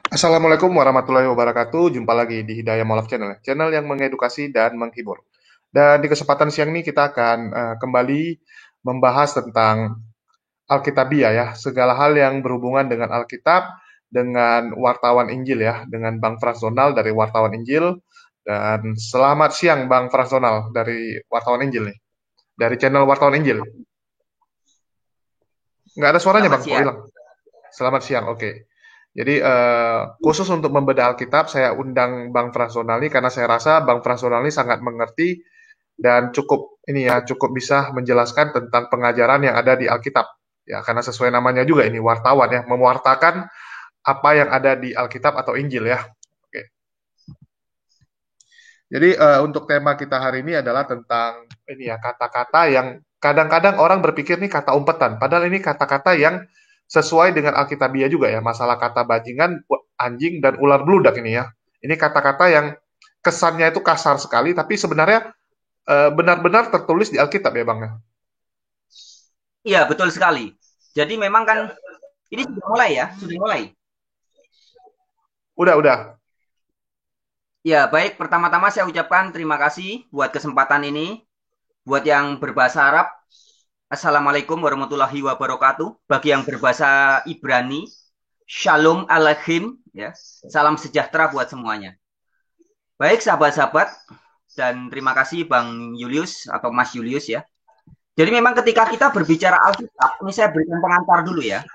Assalamualaikum warahmatullahi wabarakatuh. Jumpa lagi di Hidayah Molaf Channel, channel yang mengedukasi dan menghibur. Dan di kesempatan siang ini kita akan kembali membahas tentang Alkitabiah ya, segala hal yang berhubungan dengan Alkitab, dengan wartawan Injil ya, dengan Bang Frans Donald dari wartawan Injil. Dan selamat siang Bang Frans Donald dari wartawan Injil nih, dari channel wartawan Injil. Nggak ada suaranya Selamat Bang, kok siang. hilang? Selamat siang, oke. Jadi khusus untuk membedah Alkitab, saya undang Bang Frans Donali karena saya rasa Bang Frans Donali sangat mengerti dan cukup ini ya, cukup bisa menjelaskan tentang pengajaran yang ada di Alkitab. Ya, karena sesuai namanya juga ini wartawan ya, mewartakan apa yang ada di Alkitab atau Injil ya. Oke. Jadi untuk tema kita hari ini adalah tentang ini ya, kata-kata yang kadang-kadang orang berpikir nih kata umpetan, padahal ini kata-kata yang sesuai dengan Alkitabiah juga ya, masalah kata bajingan, anjing dan ular beludak ini ya. Ini kata-kata yang kesannya itu kasar sekali, tapi sebenarnya benar-benar tertulis di Alkitab ya Bang ya. Iya, betul sekali. Jadi memang kan ini sudah mulai ya, sudah mulai. Udah. Ya, baik. Pertama-tama saya ucapkan terima kasih buat kesempatan ini. Buat yang berbahasa Arab, Assalamualaikum warahmatullahi wabarakatuh. Bagi yang berbahasa Ibrani, Shalom Aleichem. Ya, salam sejahtera buat semuanya. Baik, sahabat-sahabat, dan terima kasih Bang Julius atau Mas Julius ya. Jadi memang ketika kita berbicara Alkitab, ini saya berikan pengantar dulu ya.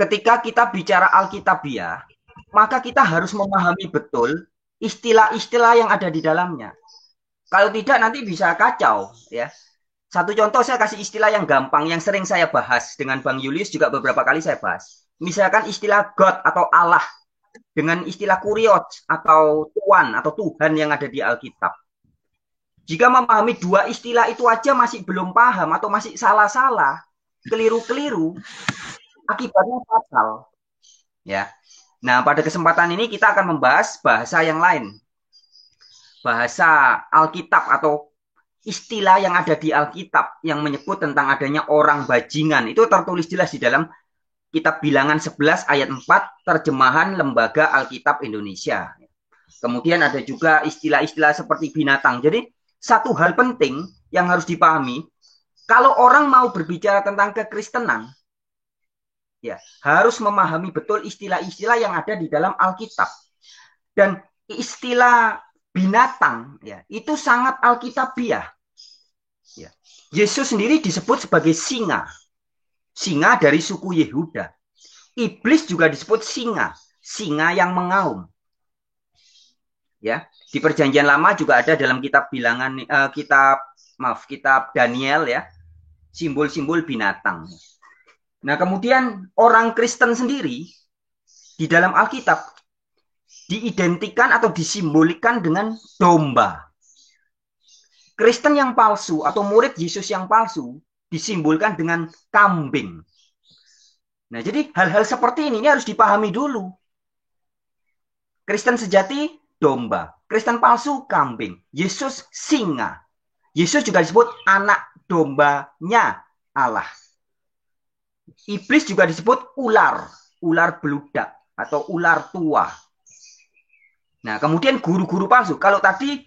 Ketika kita bicara Alkitabiah, maka kita harus memahami betul istilah-istilah yang ada di dalamnya. Kalau tidak nanti bisa kacau ya. Satu contoh saya kasih istilah yang gampang yang sering saya bahas dengan Bang Julius juga beberapa kali saya bahas. Misalkan istilah God atau Allah dengan istilah kurios atau Tuhan atau Tuhan yang ada di Alkitab. Jika memahami dua istilah itu aja masih belum paham atau masih salah-salah, keliru-keliru, akibatnya fatal ya. Nah, pada kesempatan ini kita akan membahas bahasa yang lain. Bahasa Alkitab atau istilah yang ada di Alkitab yang menyebut tentang adanya orang bajingan. Itu tertulis jelas di dalam Kitab Bilangan 11 ayat 4 terjemahan Lembaga Alkitab Indonesia. Kemudian ada juga istilah-istilah seperti binatang. Jadi satu hal penting yang harus dipahami, kalau orang mau berbicara tentang kekristenan, ya harus memahami betul istilah-istilah yang ada di dalam Alkitab. Dan istilah binatang ya itu sangat alkitabiah ya. Yesus sendiri disebut sebagai singa, singa dari suku Yehuda. Iblis juga disebut singa, singa yang mengaum ya. Di perjanjian lama juga ada dalam kitab bilangan kitab Daniel ya, simbol-simbol binatang. Nah, kemudian orang Kristen sendiri di dalam Alkitab diidentikan atau disimbolkan dengan domba. Kristen yang palsu atau murid Yesus yang palsu disimbolkan dengan kambing. Nah, jadi hal-hal seperti ini harus dipahami dulu. Kristen sejati domba, Kristen palsu kambing, Yesus singa. Yesus juga disebut anak dombanya Allah. Iblis juga disebut ular, ular beludak atau ular tua. Nah, kemudian guru-guru palsu. Kalau tadi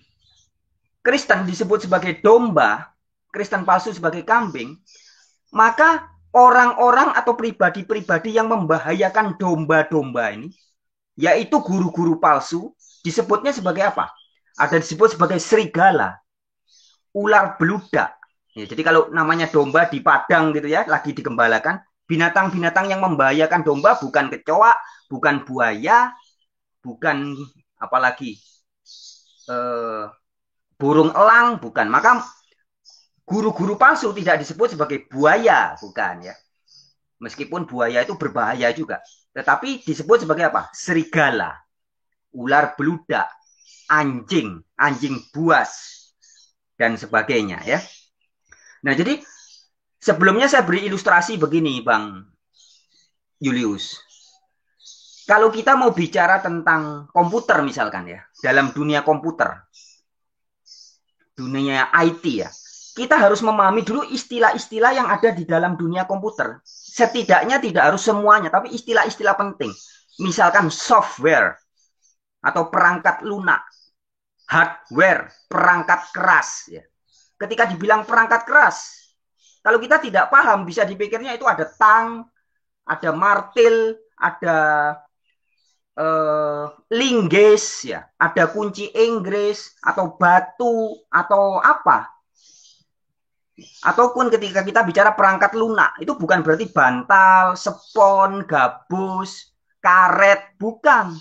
Kristen disebut sebagai domba, Kristen palsu sebagai kambing, maka orang-orang atau pribadi-pribadi yang membahayakan domba-domba ini, yaitu guru-guru palsu, disebutnya sebagai apa? Ada disebut sebagai serigala, ular beludak. Ya, jadi kalau namanya domba di padang gitu ya, lagi digembalakan, binatang-binatang yang membahayakan domba bukan kecoa, bukan buaya, bukan apalagi eh, burung elang, bukan. Maka guru-guru palsu tidak disebut sebagai buaya, bukan ya. Meskipun buaya itu berbahaya juga. Tetapi disebut sebagai apa? Serigala, ular beludak, anjing, anjing buas, dan sebagainya ya. Nah, jadi sebelumnya saya beri ilustrasi begini, Bang Julius. Kalau kita mau bicara tentang komputer misalkan ya, dalam dunia komputer, dunia IT ya, kita harus memahami dulu istilah-istilah yang ada di dalam dunia komputer. Setidaknya tidak harus semuanya, tapi istilah-istilah penting. Misalkan software atau perangkat lunak, hardware, perangkat keras. Ya. Ketika dibilang perangkat keras, kalau kita tidak paham, bisa dipikirnya itu ada tang, ada martil, ada linggis, ya, ada kunci Inggris atau batu atau apa. Ataupun ketika kita bicara perangkat lunak, itu bukan berarti bantal, spon, gabus, karet, bukan.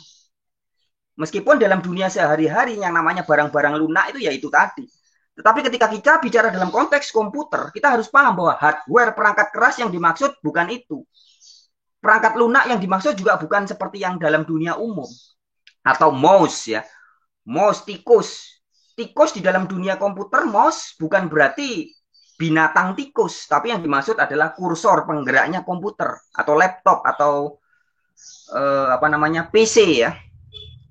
Meskipun dalam dunia sehari-hari yang namanya barang-barang lunak itu ya itu tadi. Tetapi ketika kita bicara dalam konteks komputer, kita harus paham bahwa hardware perangkat keras yang dimaksud bukan itu. Perangkat lunak yang dimaksud juga bukan seperti yang dalam dunia umum. Atau mouse ya. Mouse, tikus. Tikus di dalam dunia komputer, mouse bukan berarti binatang tikus, tapi yang dimaksud adalah kursor penggeraknya komputer atau laptop atau PC ya.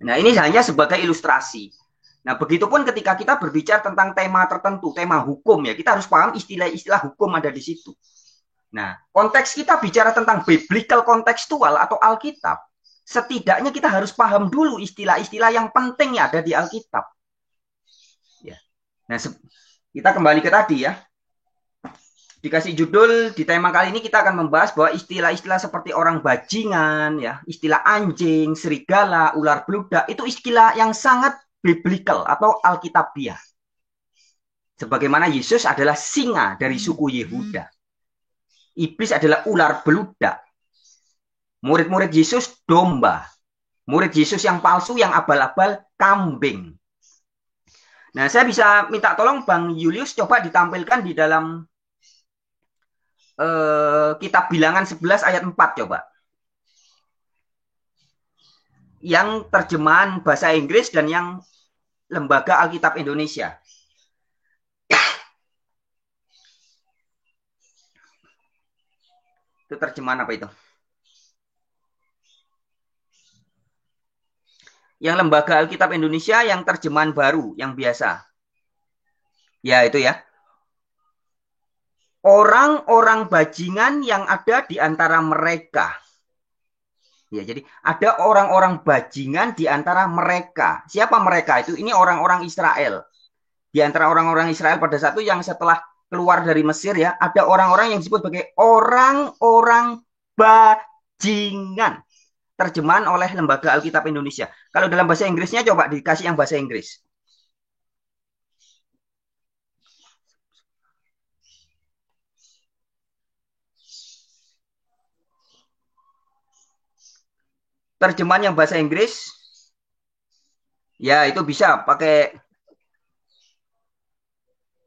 Nah, ini hanya sebagai ilustrasi. Nah, begitupun ketika kita berbicara tentang tema tertentu, tema hukum ya, kita harus paham istilah-istilah hukum ada di situ. Nah, konteks kita bicara tentang biblical kontekstual atau Alkitab, setidaknya kita harus paham dulu istilah-istilah yang penting yang ada di Alkitab. Ya. Nah, kita kembali ke tadi ya. Dikasih judul di tema kali ini kita akan membahas bahwa istilah-istilah seperti orang bajingan, ya, istilah anjing, serigala, ular beludak itu istilah yang sangat biblical atau alkitabiah. Sebagaimana Yesus adalah singa dari suku Yehuda. Iblis adalah ular beludak. Murid-murid Yesus domba. Murid Yesus yang palsu, yang abal-abal, kambing. Nah, saya bisa minta tolong Bang Julius coba ditampilkan di dalam kitab Bilangan 11 ayat 4 coba. Yang terjemahan bahasa Inggris dan yang Lembaga Alkitab Indonesia. Itu terjemahan apa itu? Yang Lembaga Alkitab Indonesia yang terjemahan baru, yang biasa. Ya, itu ya. Orang-orang bajingan yang ada di antara mereka. Ya, jadi ada orang-orang bajingan di antara mereka. Siapa mereka itu? Ini orang-orang Israel. Di antara orang-orang Israel pada saat itu yang setelah keluar dari Mesir ya, ada orang-orang yang disebut sebagai orang-orang bajingan. Terjemahan oleh Lembaga Alkitab Indonesia. Kalau dalam bahasa Inggrisnya coba dikasih yang bahasa Inggris. Terjemahan yang bahasa Inggris, ya itu bisa pakai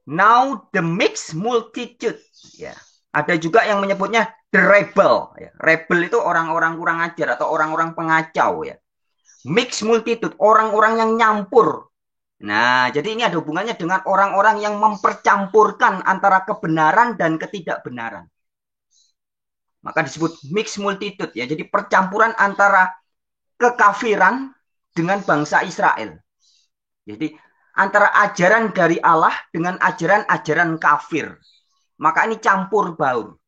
now the mixed multitude. Ya, ada juga yang menyebutnya the rebel. Ya, rebel itu orang-orang kurang ajar atau orang-orang pengacau ya. Mixed multitude, orang-orang yang nyampur. Nah, jadi ini ada hubungannya dengan orang-orang yang mempercampurkan antara kebenaran dan ketidakbenaran. Maka disebut mixed multitude ya. Jadi percampuran antara kekafiran dengan bangsa Israel. Jadi antara ajaran dari Allah dengan ajaran-ajaran kafir. Maka ini campur baur.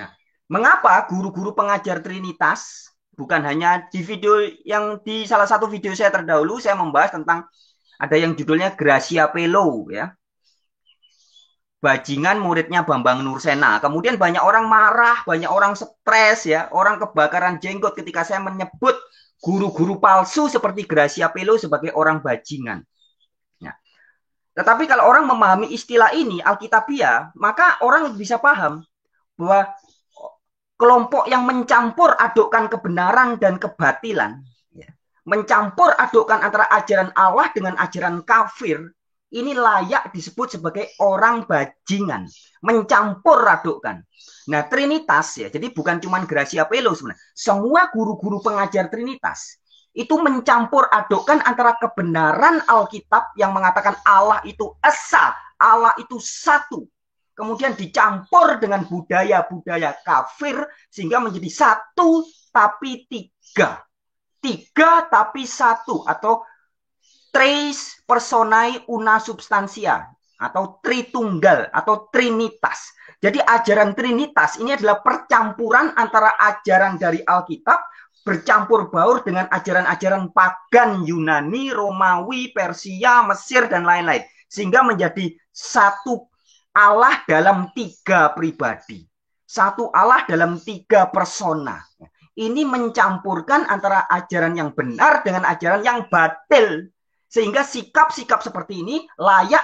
Nah, mengapa guru-guru pengajar Trinitas, bukan hanya di video yang di salah satu video saya terdahulu, saya membahas tentang ada yang judulnya Gracia Pelo ya. Bajingan muridnya Bambang Nursena. Kemudian banyak orang marah, banyak orang stres ya, orang kebakaran jenggot ketika saya menyebut guru-guru palsu seperti Gracia Pelo sebagai orang bajingan. Nah, tetapi kalau orang memahami istilah ini Alkitabiah, maka orang bisa paham bahwa kelompok yang mencampur adukkan kebenaran dan kebatilan, ya, mencampur adukkan antara ajaran Allah dengan ajaran kafir, ini layak disebut sebagai orang bajingan, mencampur adukkan. Nah, Trinitas ya, jadi bukan cuma Gracia Pelo sebenarnya. Semua guru-guru pengajar Trinitas itu mencampur adukkan antara kebenaran Alkitab yang mengatakan Allah itu esa, Allah itu satu. Kemudian dicampur dengan budaya-budaya kafir sehingga menjadi satu tapi tiga. Tiga tapi satu atau tres personae una substantia. atau Tritunggal atau Trinitas. Jadi ajaran Trinitas ini adalah percampuran antara ajaran dari Alkitab bercampur baur dengan ajaran-ajaran pagan Yunani, Romawi, Persia, Mesir, dan lain-lain. Sehingga menjadi satu Allah dalam tiga pribadi. Satu Allah dalam tiga persona. Ini mencampurkan antara ajaran yang benar dengan ajaran yang batil. Sehingga sikap-sikap seperti ini layak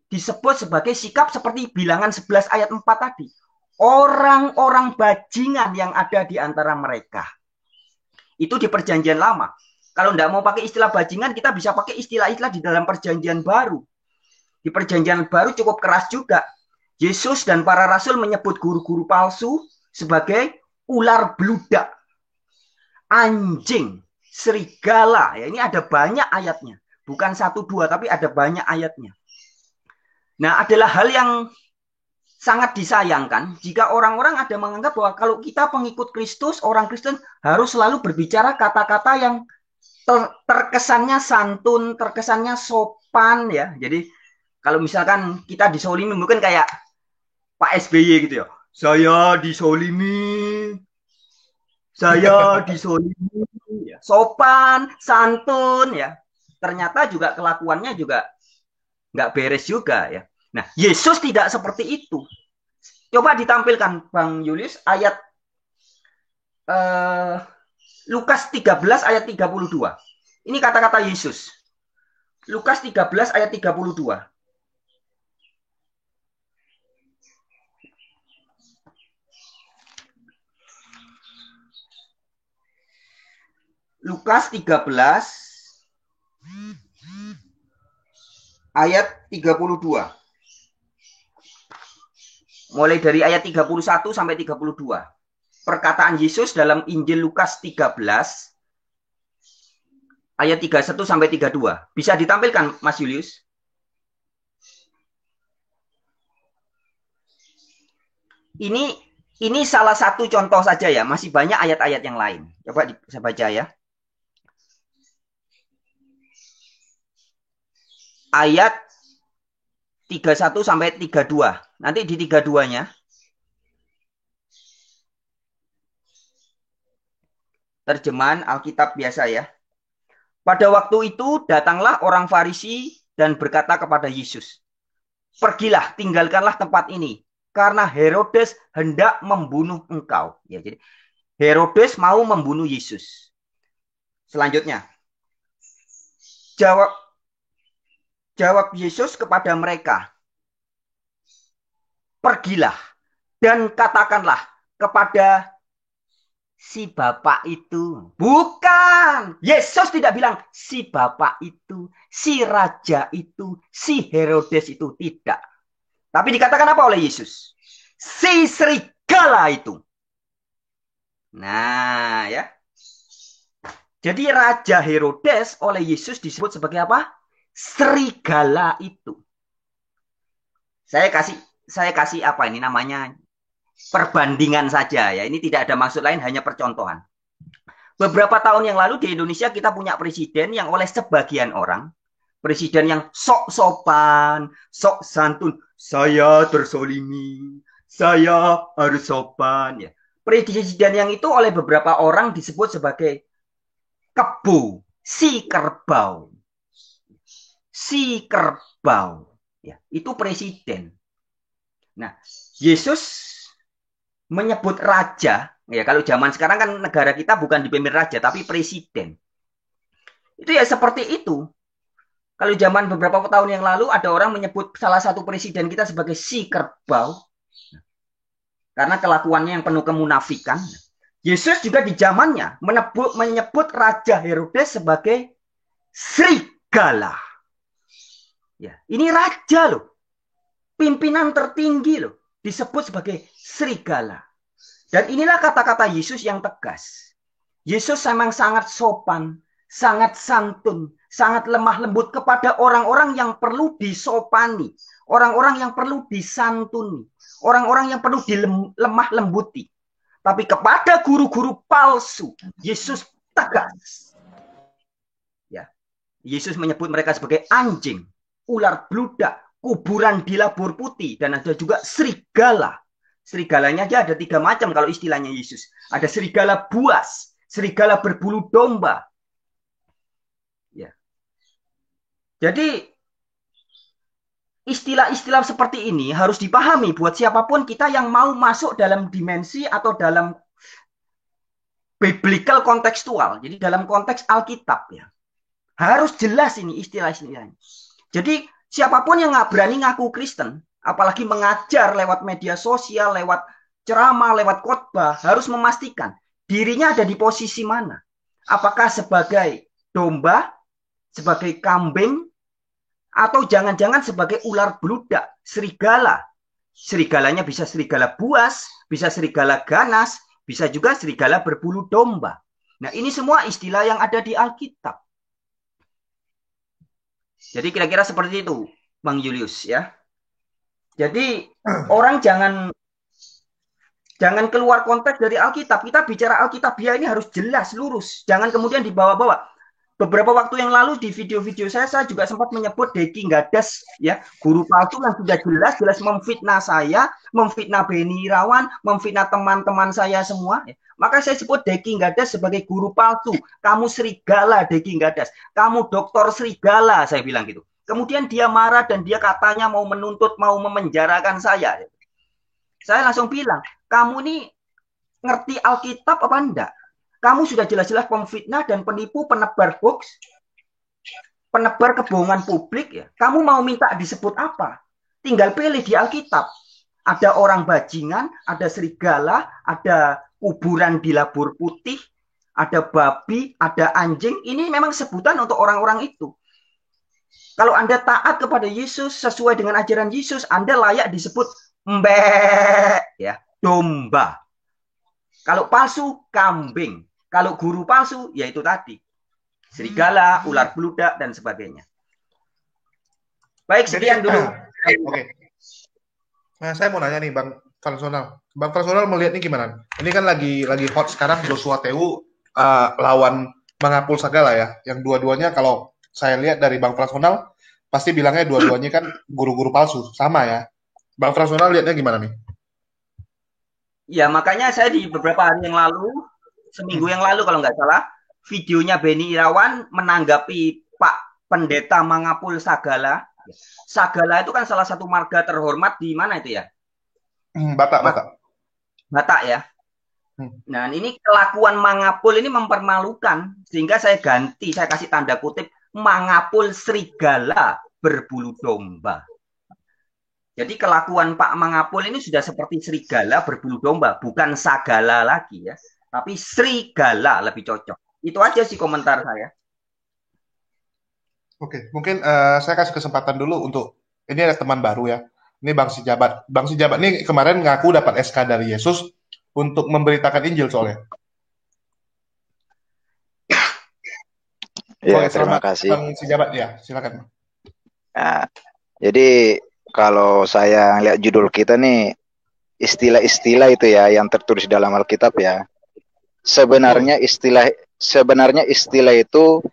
disebut sebagai sikap seperti bilangan 11 ayat 4 tadi. Orang-orang bajingan yang ada di antara mereka. Itu di perjanjian lama. Kalau tidak mau pakai istilah bajingan, kita bisa pakai istilah-istilah di dalam perjanjian baru. Di perjanjian baru cukup keras juga. Yesus dan para rasul menyebut guru-guru palsu sebagai ular beludak, anjing, serigala. Ya, ini ada banyak ayatnya. Bukan satu dua, tapi ada banyak ayatnya. Nah, adalah hal yang sangat disayangkan jika orang-orang ada menganggap bahwa kalau kita pengikut Kristus, orang Kristen harus selalu berbicara kata-kata yang terkesannya santun, terkesannya sopan ya. Jadi kalau misalkan kita disolimi mungkin kayak Pak SBY gitu ya. Saya disolimi. Saya disolimi. Sopan, santun ya. Ternyata juga kelakuannya juga nggak beres juga ya. Nah, Yesus tidak seperti itu. Coba ditampilkan Bang Julius ayat Lukas 13 ayat 32. Ini kata-kata Yesus. Lukas 13 ayat 32. Lukas 13 ayat 32. Mulai dari ayat 31 sampai 32. Perkataan Yesus dalam Injil Lukas 13 ayat 31 sampai 32. Bisa ditampilkan Mas Julius? Ini salah satu contoh saja ya, masih banyak ayat-ayat yang lain. Coba saya baca ya. Ayat 31 sampai 32. Nanti di 32-nya terjemahan Alkitab biasa ya. Pada waktu itu datanglah orang Farisi dan berkata kepada Yesus, "Pergilah, tinggalkanlah tempat ini, karena Herodes hendak membunuh engkau." Ya, jadi Herodes mau membunuh Yesus. Selanjutnya, jawab Yesus kepada mereka, "Pergilah dan katakanlah kepada si bapak itu." Bukan. Yesus tidak bilang si bapak itu, si raja itu, si Herodes itu. Tidak. Tapi dikatakan apa oleh Yesus? Si serigala itu. Nah ya. Jadi Raja Herodes oleh Yesus disebut sebagai apa? Serigala itu. Saya kasih apa ini namanya? Perbandingan saja ya. Ini tidak ada maksud lain, hanya percontohan. Beberapa tahun yang lalu di Indonesia kita punya presiden yang oleh sebagian orang, presiden yang sok sopan, sok santun, saya tersolimi, saya harus sopan ya. Presiden yang itu oleh beberapa orang disebut sebagai kebo, si kerbau. Si kerbau. Ya, itu presiden. Nah, Yesus menyebut raja, ya kalau zaman sekarang kan negara kita bukan dipimpin raja tapi presiden. Itu ya seperti itu. Kalau zaman beberapa tahun yang lalu ada orang menyebut salah satu presiden kita sebagai si kerbau karena kelakuannya yang penuh kemunafikan. Yesus juga di zamannya menyebut Raja Herodes sebagai serigala. Ya, ini raja loh. Pimpinan tertinggi loh disebut sebagai serigala. Dan inilah kata-kata Yesus yang tegas. Yesus memang sangat sopan, sangat santun, sangat lemah lembut kepada orang-orang yang perlu disopani, orang-orang yang perlu disantuni, orang-orang yang perlu dilemah lembuti. Tapi kepada guru-guru palsu, Yesus tegas. Ya, Yesus menyebut mereka sebagai anjing, ular beludak, kuburan di labur putih, dan ada juga serigala. Serigalanya aja ada 3 macam kalau istilahnya Yesus. Ada serigala buas, serigala berbulu domba. Ya. Jadi istilah-istilah seperti ini harus dipahami buat siapapun kita yang mau masuk dalam dimensi atau dalam biblical kontekstual. Jadi dalam konteks Alkitab ya. Harus jelas ini istilah-istilahnya. Jadi siapapun yang nggak berani ngaku Kristen, apalagi mengajar lewat media sosial, lewat ceramah, lewat khotbah, harus memastikan dirinya ada di posisi mana. Apakah sebagai domba, sebagai kambing, atau jangan-jangan sebagai ular beludak, serigala. Serigalanya bisa serigala buas, bisa serigala ganas, bisa juga serigala berbulu domba. Nah, ini semua istilah yang ada di Alkitab. Jadi kira-kira seperti itu, Bang Julius ya. Jadi orang jangan keluar konteks dari Alkitab. Kita bicara Alkitabiah ini harus jelas, lurus. Jangan kemudian dibawa-bawa. Beberapa waktu yang lalu di video-video saya juga sempat menyebut Deki Gadas, ya, guru palsu yang sudah jelas memfitnah saya, memfitnah Beni Irawan, memfitnah teman-teman saya semua. Ya. Maka saya sebut Deki Gadas sebagai guru palsu. Kamu serigala, Deki Gadas. Kamu dokter serigala, saya bilang gitu. Kemudian dia marah dan dia katanya mau menuntut, mau memenjarakan saya. Saya langsung bilang, kamu ini ngerti Alkitab apa enggak? Kamu sudah jelas-jelas pemfitnah dan penipu, penebar hoax, penebar kebohongan publik ya. Kamu mau minta disebut apa? Tinggal pilih di Alkitab. Ada orang bajingan, ada serigala, ada kuburan di labur putih, ada babi, ada anjing. Ini memang sebutan untuk orang-orang itu. Kalau Anda taat kepada Yesus sesuai dengan ajaran Yesus, Anda layak disebut mbek, ya, domba. Kalau palsu, kambing. Kalau guru palsu, yaitu tadi. Serigala, ular beludak, dan sebagainya. Baik, sekian dulu. Oke. Nah, saya mau nanya nih, Bang Fransonal. Bang Fransonal melihatnya gimana? Ini kan lagi hot sekarang Joshua Tewu lawan Mangapul Sagala ya. Yang dua-duanya kalau saya lihat dari Bang Fransonal, pasti bilangnya dua-duanya kan guru-guru palsu. Sama ya. Bang Fransonal lihatnya gimana nih? Ya, makanya saya di beberapa hari yang lalu, seminggu yang lalu kalau nggak salah, videonya Beni Irawan menanggapi Pak Pendeta Mangapul Sagala. Sagala itu kan salah satu marga terhormat di mana itu ya? Batak. Batak ya. Nah, ini kelakuan Mangapul ini mempermalukan, sehingga saya ganti, saya kasih tanda kutip, Mangapul serigala berbulu domba. Jadi kelakuan Pak Mangapul ini sudah seperti serigala berbulu domba, bukan sagala lagi ya, tapi serigala lebih cocok. Itu aja sih komentar saya. Oke, mungkin saya kasih kesempatan dulu untuk, ini ada teman baru ya, ini Bang Sijabat. Bang Sijabat ini kemarin ngaku dapat SK dari Yesus untuk memberitakan Injil soalnya. Ya, terima kasih. Bang Sijabat ya, silakan. Nah, jadi kalau saya lihat judul kita nih, istilah-istilah itu ya yang tertulis dalam Alkitab ya. Sebenarnya istilah itu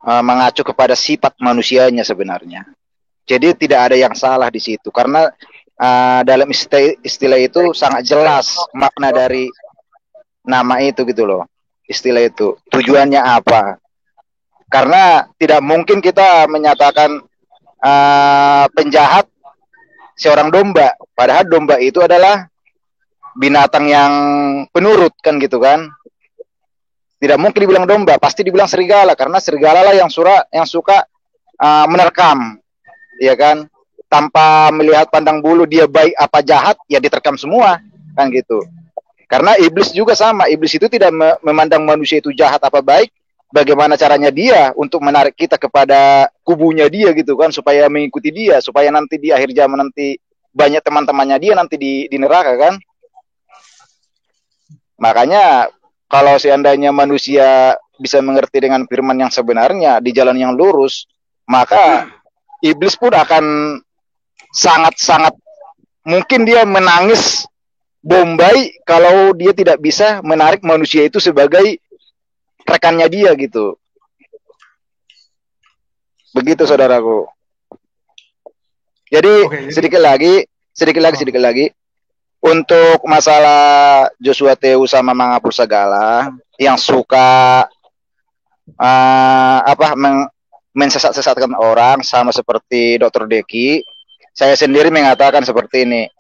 mengacu kepada sifat manusianya sebenarnya. Jadi tidak ada yang salah di situ karena dalam istilah itu sangat jelas makna dari nama itu gitu loh. Istilah itu tujuannya apa? Karena tidak mungkin kita menyatakan penjahat seorang domba, padahal domba itu adalah binatang yang penurut kan gitu kan. Tidak mungkin dibilang domba, pasti dibilang serigala karena serigala lah yang suka menerkam, ya kan, tanpa melihat pandang bulu dia baik apa jahat, ya diterkam semua kan gitu. Karena iblis juga sama, iblis itu tidak memandang manusia itu jahat apa baik. Bagaimana caranya dia untuk menarik kita kepada kubunya dia gitu kan, supaya mengikuti dia, supaya nanti di akhir zaman nanti banyak teman-temannya dia nanti di neraka kan. Makanya kalau seandainya manusia bisa mengerti dengan firman yang sebenarnya di jalan yang lurus, maka iblis pun akan sangat-sangat mungkin dia menangis bombay kalau dia tidak bisa menarik manusia itu sebagai rekannya dia gitu. Begitu saudaraku. Jadi Oke, jadi sedikit lagi untuk masalah Joshua Teu sama menghapus segala yang suka mensesat-sesatkan orang sama seperti Dr. Deki, saya sendiri mengatakan seperti ini.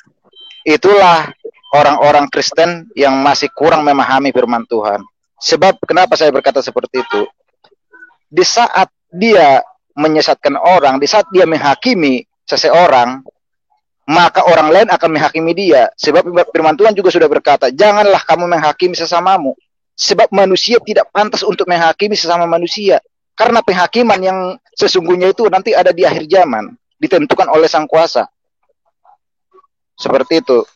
Itulah orang-orang Kristen yang masih kurang memahami firman Tuhan. Sebab kenapa saya berkata seperti itu? Di saat dia menyesatkan orang, di saat dia menghakimi seseorang, maka orang lain akan menghakimi dia. Sebab firman Tuhan juga sudah berkata, janganlah kamu menghakimi sesamamu. Sebab manusia tidak pantas untuk menghakimi sesama manusia. Karena penghakiman yang sesungguhnya itu nanti ada di akhir zaman, ditentukan oleh Sang Kuasa. Seperti itu.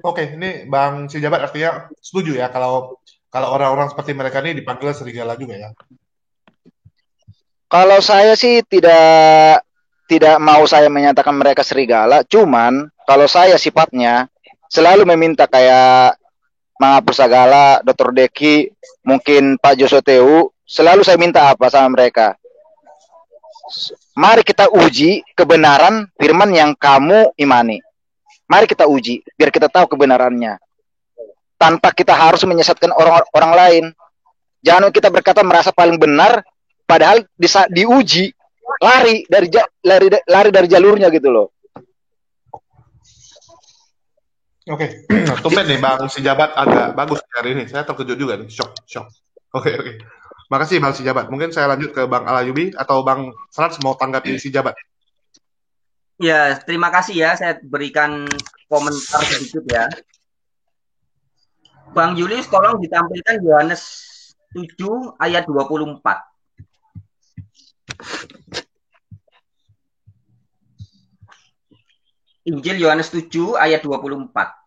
Oke, ini Bang Sijabat artinya setuju ya kalau orang-orang seperti mereka ini dipanggil serigala juga ya. Kalau saya sih tidak mau saya menyatakan mereka serigala, cuman kalau saya sifatnya selalu meminta kayak menghapus segala, Dr. Deki, mungkin Pak Joshua Teu, selalu saya minta apa sama mereka? Mari kita uji kebenaran firman yang kamu imani. Mari kita uji, biar kita tahu kebenarannya. Tanpa kita harus menyesatkan orang lain. Jangan kita berkata merasa paling benar, padahal diuji lari dari jalurnya gitu loh. Oke, tumben nih Bang Sijabat agak bagus hari ini. Saya terkejut juga nih, shock. Oke. Makasih Bang Sijabat. Mungkin saya lanjut ke Bang Alayubi atau Bang Frans mau tanggapi Sijabat. Ya, terima kasih ya. Saya berikan komentar sedikit ya. Bang Julius, tolong ditampilkan Yohanes 7 ayat 24. Injil Yohanes 7 ayat 24.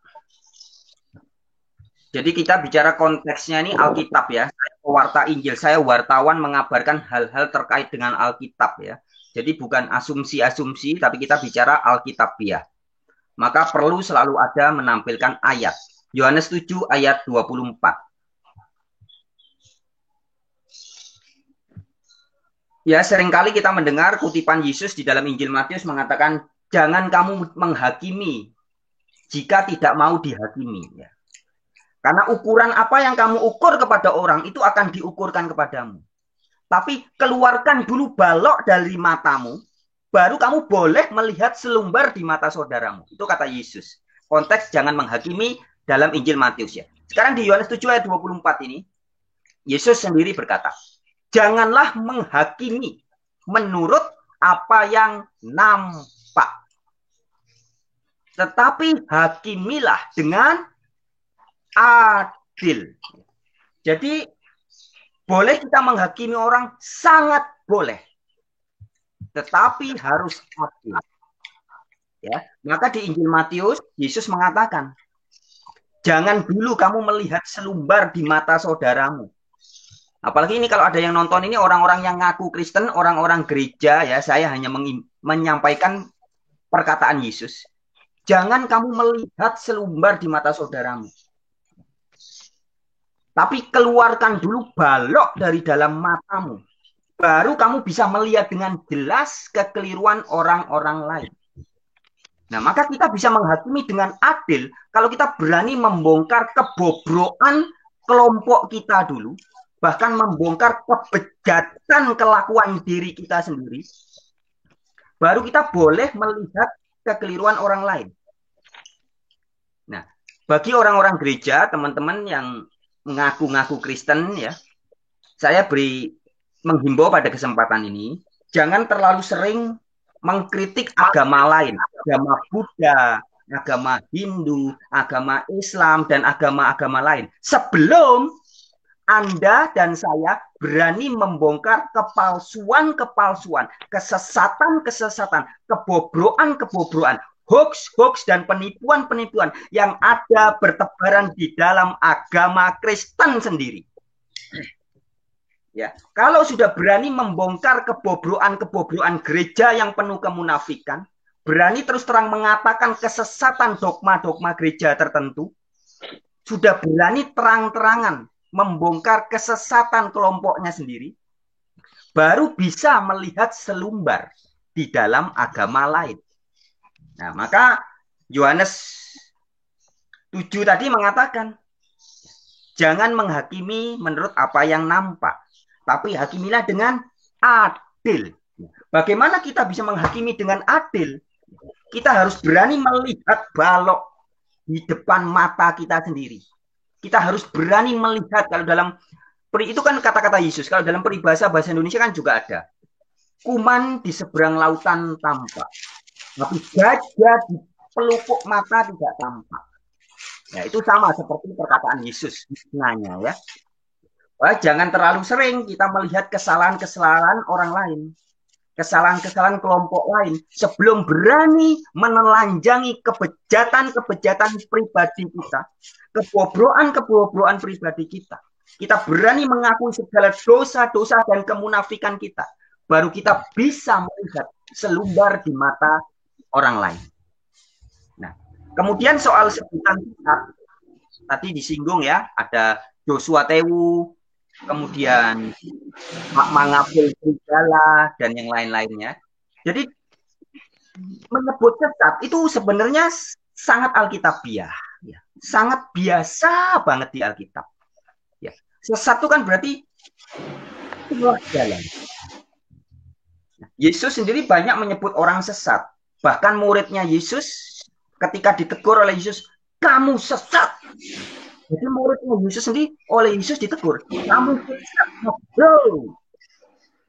Jadi kita bicara konteksnya ini Alkitab ya. Saya pewarta Injil, saya wartawan mengabarkan hal-hal terkait dengan Alkitab ya. Jadi bukan asumsi-asumsi, tapi kita bicara Alkitabiah. Maka perlu selalu ada menampilkan ayat. Yohanes 7 ayat 24. Ya, seringkali kita mendengar kutipan Yesus di dalam Injil Matius mengatakan, jangan kamu menghakimi jika tidak mau dihakimi. Ya. Karena ukuran apa yang kamu ukur kepada orang, itu akan diukurkan kepadamu. Tapi keluarkan dulu balok dari matamu, baru kamu boleh melihat selumbar di mata saudaramu. Itu kata Yesus. Konteks jangan menghakimi dalam Injil Matius ya. Sekarang di Yohanes 7 ayat 24 ini, Yesus sendiri berkata, janganlah menghakimi menurut apa yang nampak. Tetapi hakimilah dengan adil. Jadi boleh kita menghakimi orang, sangat boleh. Tetapi harus adil. Ya, maka di Injil Matius Yesus mengatakan, jangan dulu kamu melihat selumbar di mata saudaramu. Apalagi ini kalau ada yang nonton ini orang-orang yang ngaku Kristen, orang-orang gereja ya, saya hanya menyampaikan perkataan Yesus. Jangan kamu melihat selumbar di mata saudaramu. Tapi keluarkan dulu balok dari dalam matamu. Baru kamu bisa melihat dengan jelas kekeliruan orang-orang lain. Nah, maka kita bisa menghakimi dengan adil kalau kita berani membongkar kebobrokan kelompok kita dulu, bahkan membongkar kebejatan kelakuan diri kita sendiri. Baru kita boleh melihat kekeliruan orang lain. Nah, bagi orang-orang gereja, teman-teman yang mengaku-ngaku Kristen ya, saya menghimbau pada kesempatan ini, jangan terlalu sering mengkritik agama lain, agama Buddha, agama Hindu, agama Islam, dan agama-agama lain. Sebelum Anda dan saya berani membongkar kepalsuan-kepalsuan, kesesatan-kesesatan, kebobroan-kebobroan, hoax-hoax dan penipuan-penipuan yang ada bertebaran di dalam agama Kristen sendiri. Ya, kalau sudah berani membongkar kebobroan-kebobroan gereja yang penuh kemunafikan, berani terus terang mengatakan kesesatan dogma-dogma gereja tertentu, sudah berani terang-terangan membongkar kesesatan kelompoknya sendiri, baru bisa melihat selumbar di dalam agama lain. Nah, maka Yohanes 7 tadi mengatakan, jangan menghakimi menurut apa yang nampak, tapi hakimilah dengan adil. Bagaimana kita bisa menghakimi dengan adil? Kita harus berani melihat balok di depan mata kita sendiri. Kita harus berani melihat, kalau dalam itu kan kata-kata Yesus, kalau dalam peribahasa bahasa Indonesia kan juga ada. Kuman di seberang lautan tampak, tapi gajah di pelupuk mata tidak tampak. Ya, itu sama seperti perkataan Yesus nanya ya. Wah, jangan terlalu sering kita melihat kesalahan-kesalahan orang lain, kesalahan-kesalahan kelompok lain, sebelum berani menelanjangi kebejatan-kebejatan pribadi kita, kebobroan-kebobroan pribadi kita. Kita berani mengakui segala dosa-dosa dan kemunafikan kita, baru kita bisa melihat selumbar di mata orang lain. Nah, kemudian soal sebutan kitab, tadi disinggung ya, ada Joshua Tewu, kemudian Mangapul Serigala, dan yang lain-lainnya. Jadi menyebut sesat itu sebenarnya sangat alkitabiah, ya. Sangat biasa banget di Alkitab. Ya. Sesat itu kan berarti keluar jalan. Yesus sendiri banyak menyebut orang sesat. Bahkan muridnya Yesus ketika ditegur oleh Yesus, kamu sesat. Jadi muridnya Yesus sendiri oleh Yesus ditegur, kamu sesat.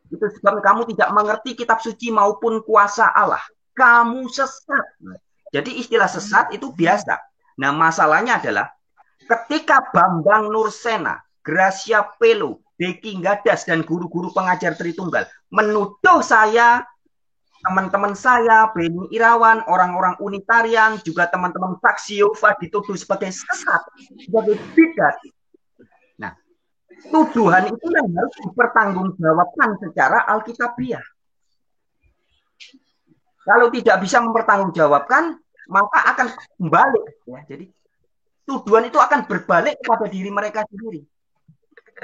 Itu sebab kamu tidak mengerti kitab suci maupun kuasa Allah. Kamu sesat. Jadi istilah sesat itu biasa. Nah, masalahnya adalah ketika Bambang Nursena, Gracia Pelo, Deki Gadas, dan guru-guru pengajar Tritunggal menuduh saya, teman-teman saya, Beni Irawan, orang-orang Unitarian, juga teman-teman Saksi Yehova dituduh sebagai sesat, sebagai bidat. Nah, tuduhan itu yang harus dipertanggungjawabkan secara alkitabiah. Kalau tidak bisa mempertanggungjawabkan, maka akan kembali. Ya, jadi tuduhan itu akan berbalik kepada diri mereka sendiri.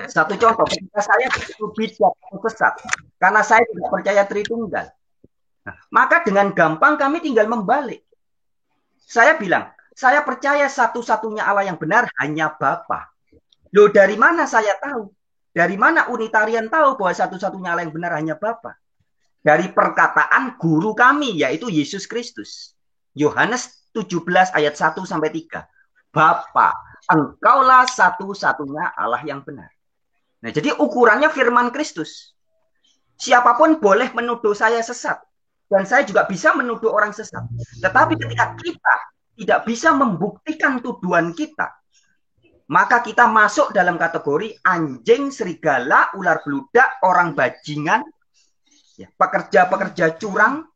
Satu contoh, ketika saya bidat atau sesat, karena saya tidak percaya Tritunggal, nah, maka dengan gampang kami tinggal membalik. Saya bilang, saya percaya satu-satunya Allah yang benar hanya Bapa. Loh, dari mana saya tahu? Dari mana Unitarian tahu bahwa satu-satunya Allah yang benar hanya Bapa? Dari perkataan guru kami, yaitu Yesus Kristus. Yohanes 17 ayat 1-3. Bapa, engkaulah satu-satunya Allah yang benar. Nah, jadi ukurannya firman Kristus. Siapapun boleh menuduh saya sesat. Dan saya juga bisa menuduh orang sesat. Tetapi ketika kita tidak bisa membuktikan tuduhan kita, maka kita masuk dalam kategori anjing, serigala, ular beludak, orang bajingan, ya, pekerja-pekerja curang.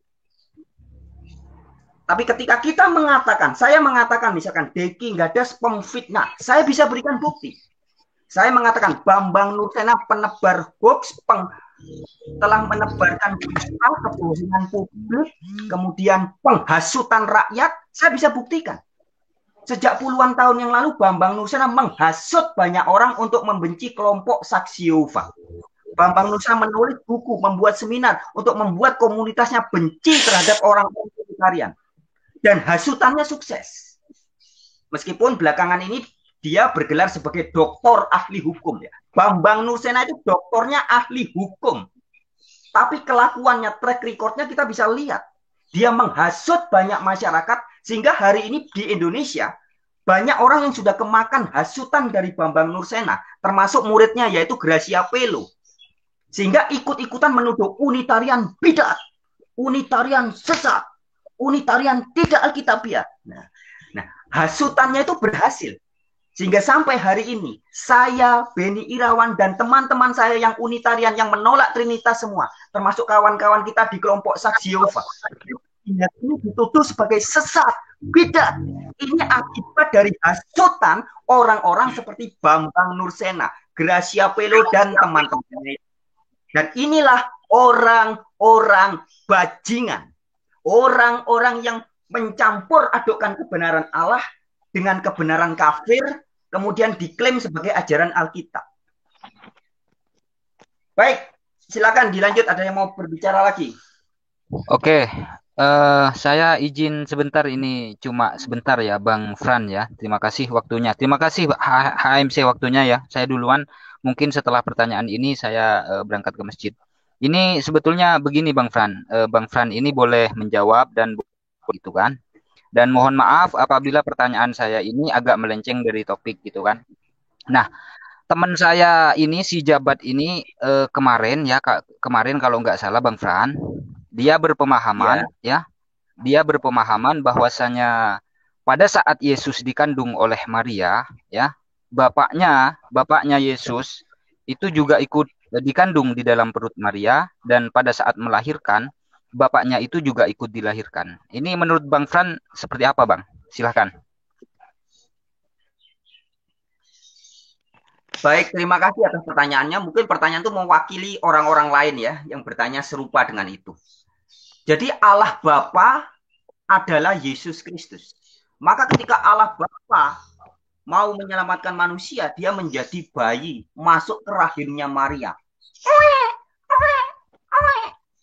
Tapi ketika kita mengatakan, saya mengatakan misalkan Deki Gadas pemfitnah, saya bisa berikan bukti. Saya mengatakan Bambang Nursena penebar hoax, telah menebarkan dusta, kebohongan publik, kemudian penghasutan rakyat, saya bisa buktikan. Sejak puluhan tahun yang lalu Bambang Nursena menghasut banyak orang untuk membenci kelompok Saksi Yehova. Bambang Nursena menulis buku, membuat seminar untuk membuat komunitasnya benci terhadap orang-orang Unitarian. Dan hasutannya sukses. Meskipun belakangan ini dia bergelar sebagai doktor ahli hukum. Ya. Bambang Nursena itu doktornya ahli hukum. Tapi kelakuannya, track recordnya kita bisa lihat. Dia menghasut banyak masyarakat sehingga hari ini di Indonesia banyak orang yang sudah kemakan hasutan dari Bambang Nursena, termasuk muridnya yaitu Gracia Pelo. Sehingga ikut-ikutan menuduh Unitarian bidat, Unitarian sesat, Unitarian tidak alkitabiah. Nah, hasutannya itu berhasil. Sehingga sampai hari ini, saya, Beni Irawan, dan teman-teman saya yang Unitarian, yang menolak Trinitas semua, termasuk kawan-kawan kita di kelompok Saksi Yehova, ini dituduh sebagai sesat, bidat. Ini akibat dari hasutan orang-orang seperti Bambang Nursena, Gracia Pelo, dan teman-temannya. Dan inilah orang-orang bajingan. Orang-orang yang mencampur adukkan kebenaran Allah dengan kebenaran kafir, kemudian diklaim sebagai ajaran Alkitab. Baik, silakan dilanjut. Ada yang mau berbicara lagi? Oke, saya izin sebentar ini, cuma sebentar ya, Bang Fran ya. Terima kasih waktunya. Terima kasih HMC waktunya ya. Saya duluan. Mungkin setelah pertanyaan ini saya berangkat ke masjid. Ini sebetulnya begini, Bang Fran. Bang Fran ini boleh menjawab dan gitu kan. Dan mohon maaf apabila pertanyaan saya ini agak melenceng dari topik gitu kan. Nah, teman saya ini si Jabat ini kemarin ya, kemarin kalau nggak salah Bang Fran, dia Ya, berpemahaman ya, dia berpemahaman bahwasanya pada saat Yesus dikandung oleh Maria, ya, bapaknya Yesus itu juga ikut dikandung di dalam perut Maria dan pada saat melahirkan bapaknya itu juga ikut dilahirkan. Ini menurut Bang Fran seperti apa, Bang? Silahkan. baik, terima kasih atas pertanyaannya. Mungkin pertanyaan itu mewakili orang-orang lain ya yang bertanya serupa dengan itu. Jadi Allah Bapa adalah Yesus Kristus. Maka ketika Allah Bapa mau menyelamatkan manusia, dia menjadi bayi masuk ke rahimnya Maria.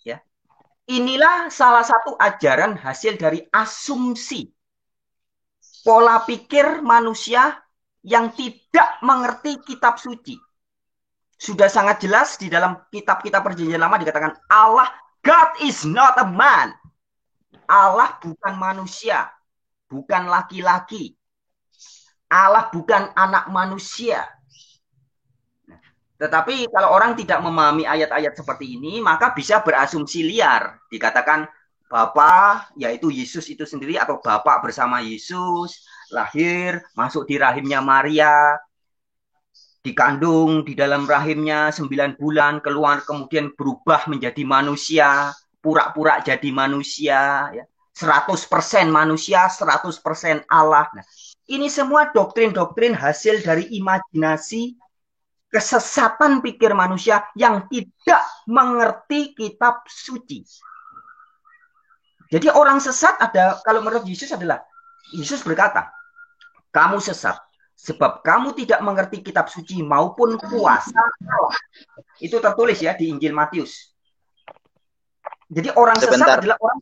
Ya. Inilah salah satu ajaran hasil dari asumsi pola pikir manusia yang tidak mengerti kitab suci. Sudah sangat jelas di dalam kitab-kitab perjanjian lama dikatakan Allah, God is not a man. Allah bukan manusia, bukan laki-laki. Allah bukan anak manusia. Tetapi kalau orang tidak memahami ayat-ayat seperti ini, maka bisa berasumsi liar. Dikatakan Bapa, yaitu Yesus itu sendiri, atau Bapak bersama Yesus, lahir, masuk di rahimnya Maria, dikandung di dalam rahimnya 9 bulan, keluar kemudian berubah menjadi manusia, pura-pura jadi manusia, ya. 100% manusia, 100% Allah. Nah, ini semua doktrin-doktrin hasil dari imajinasi kesesatan pikir manusia yang tidak mengerti kitab suci. Jadi orang sesat ada, kalau menurut Yesus adalah, Yesus berkata, kamu sesat, sebab kamu tidak mengerti kitab suci maupun kuasa Allah. Itu tertulis ya di Injil Matius. Jadi orang Sebentar. sesat adalah orang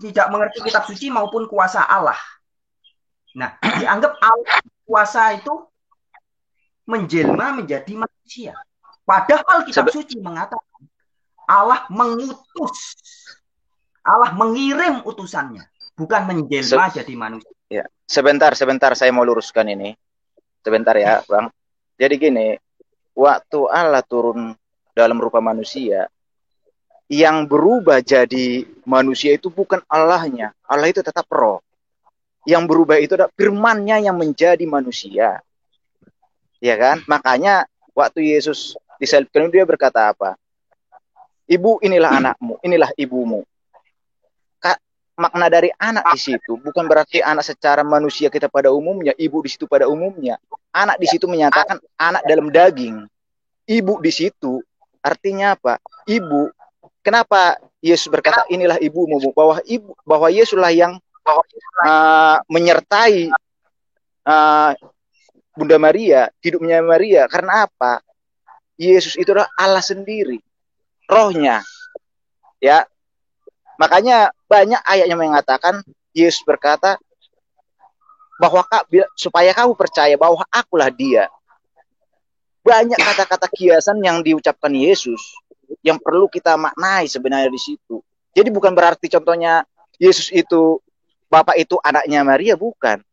tidak mengerti kitab suci maupun kuasa Allah. Nah, dianggap Allah kuasa itu menjelma menjadi manusia. Padahal kitab suci mengatakan Allah mengutus, Allah mengirim utusannya, bukan menjelma jadi manusia. Ya, sebentar saya mau luruskan ini. Sebentar ya, Bang. Jadi gini, waktu Allah turun dalam rupa manusia, yang berubah jadi manusia itu bukan Allahnya. Allah itu tetap roh. Yang berubah itu adalah firman-Nya yang menjadi manusia. Ya kan? Makanya waktu Yesus disalibkan dia berkata apa? Ibu, inilah anakmu, inilah ibumu. Makna dari anak di situ bukan berarti anak secara manusia kita pada umumnya, ibu di situ pada umumnya. Anak di situ menyatakan anak dalam daging. Ibu di situ artinya apa? Ibu. Kenapa Yesus berkata inilah ibumu? Bahwa Yesuslah yang menyertai Bunda Maria, hidupnya Maria. Karena apa? Yesus itu adalah Allah sendiri, rohnya. Ya. Makanya banyak ayat yang mengatakan Yesus berkata bahwa supaya kamu percaya bahwa akulah dia. Banyak kata-kata kiasan yang diucapkan Yesus yang perlu kita maknai sebenarnya di situ. Jadi bukan berarti contohnya Yesus itu Bapak itu anaknya Maria, bukan.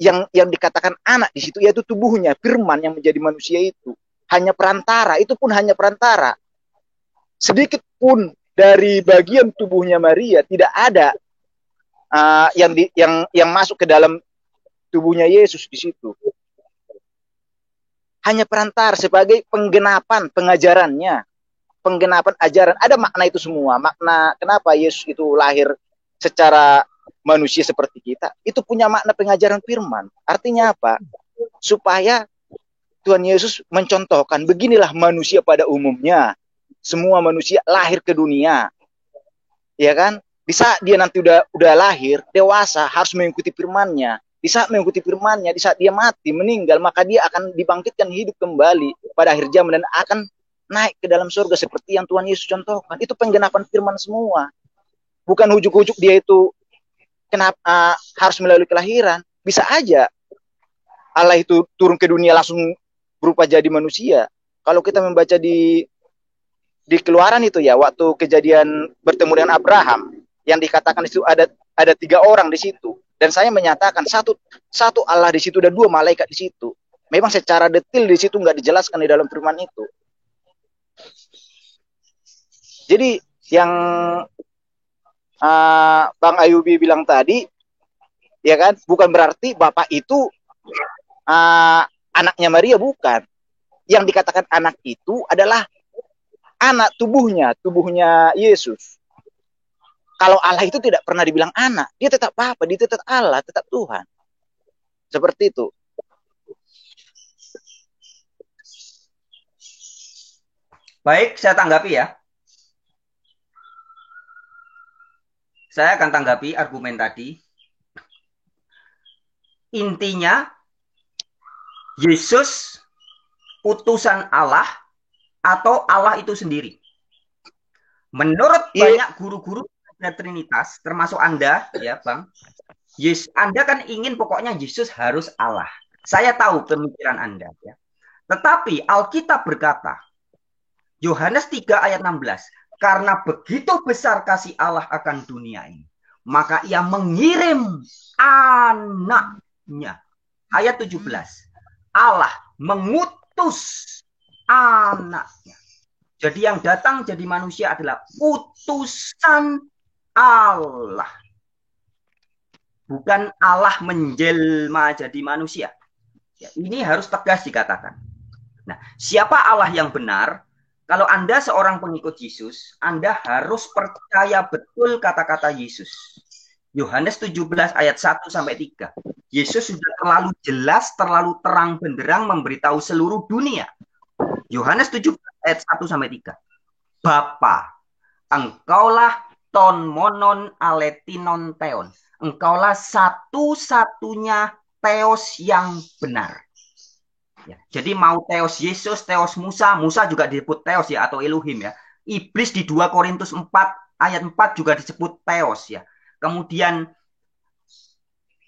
Yang dikatakan anak di situ yaitu tubuhnya, firman yang menjadi manusia itu. Hanya perantara, itu pun hanya perantara. Sedikit pun dari bagian tubuhnya Maria tidak ada yang masuk ke dalam tubuhnya Yesus di situ. Hanya perantara sebagai penggenapan pengajarannya, penggenapan ajaran. Ada makna itu semua. Makna kenapa Yesus itu lahir secara manusia seperti kita, itu punya makna pengajaran firman. Artinya apa? Supaya Tuhan Yesus mencontohkan beginilah manusia pada umumnya. Semua manusia lahir ke dunia, ya kan? Di saat dia nanti udah lahir, dewasa, harus mengikuti firman-Nya. Di saat mengikuti firman-Nya, di saat dia mati, meninggal, maka dia akan dibangkitkan hidup kembali pada akhir zaman dan akan naik ke dalam surga seperti yang Tuhan Yesus contohkan. Itu penggenapan firman semua. bukan ujuk-ujuk dia itu kenapa harus melalui kelahiran. Bisa aja Allah itu turun ke dunia langsung berupa jadi manusia. Kalau kita membaca di Keluaran itu ya, waktu kejadian bertemu dengan Abraham, yang dikatakan itu ada 3 orang di situ. Dan saya menyatakan satu Allah di situ, ada 2 malaikat di situ. Memang secara detail di situ nggak dijelaskan di dalam firman itu. Jadi yang Bang Ayubi bilang tadi, ya kan, bukan berarti Bapak itu anaknya Maria, bukan. Yang dikatakan anak itu adalah anak tubuhnya Yesus. Kalau Allah itu tidak pernah dibilang anak, dia tetap Bapa, dia tetap Allah, tetap Tuhan. Seperti itu. Baik, saya tanggapi ya. Saya akan tanggapi argumen tadi. Intinya, Yesus utusan Allah atau Allah itu sendiri. Menurut banyak guru-guru Trinitas, termasuk Anda, ya Bang, Anda kan ingin pokoknya Yesus harus Allah. Saya tahu pemikiran Anda. Ya. Tetapi Alkitab berkata, Yohanes 3 ayat 16, karena begitu besar kasih Allah akan dunia ini, maka ia mengirim anaknya. Ayat 17, Allah mengutus anaknya. Jadi yang datang jadi manusia adalah utusan Allah. Bukan Allah menjelma jadi manusia. Ya, ini harus tegas dikatakan. Nah, siapa Allah yang benar? Kalau Anda seorang pengikut Yesus, Anda harus percaya betul kata-kata Yesus. Yohanes 17 ayat 1 sampai 3. Yesus sudah terlalu jelas, terlalu terang benderang memberitahu seluruh dunia. Yohanes 17 ayat 1 sampai 3. Bapa, engkaulah ton monon aletinon theon. Engkaulah satu-satunya teos yang benar. Ya, jadi mau teos Yesus, teos Musa, Musa juga disebut teos ya, atau Elohim ya. Iblis di 2 Korintus 4 ayat 4 juga disebut teos ya. Kemudian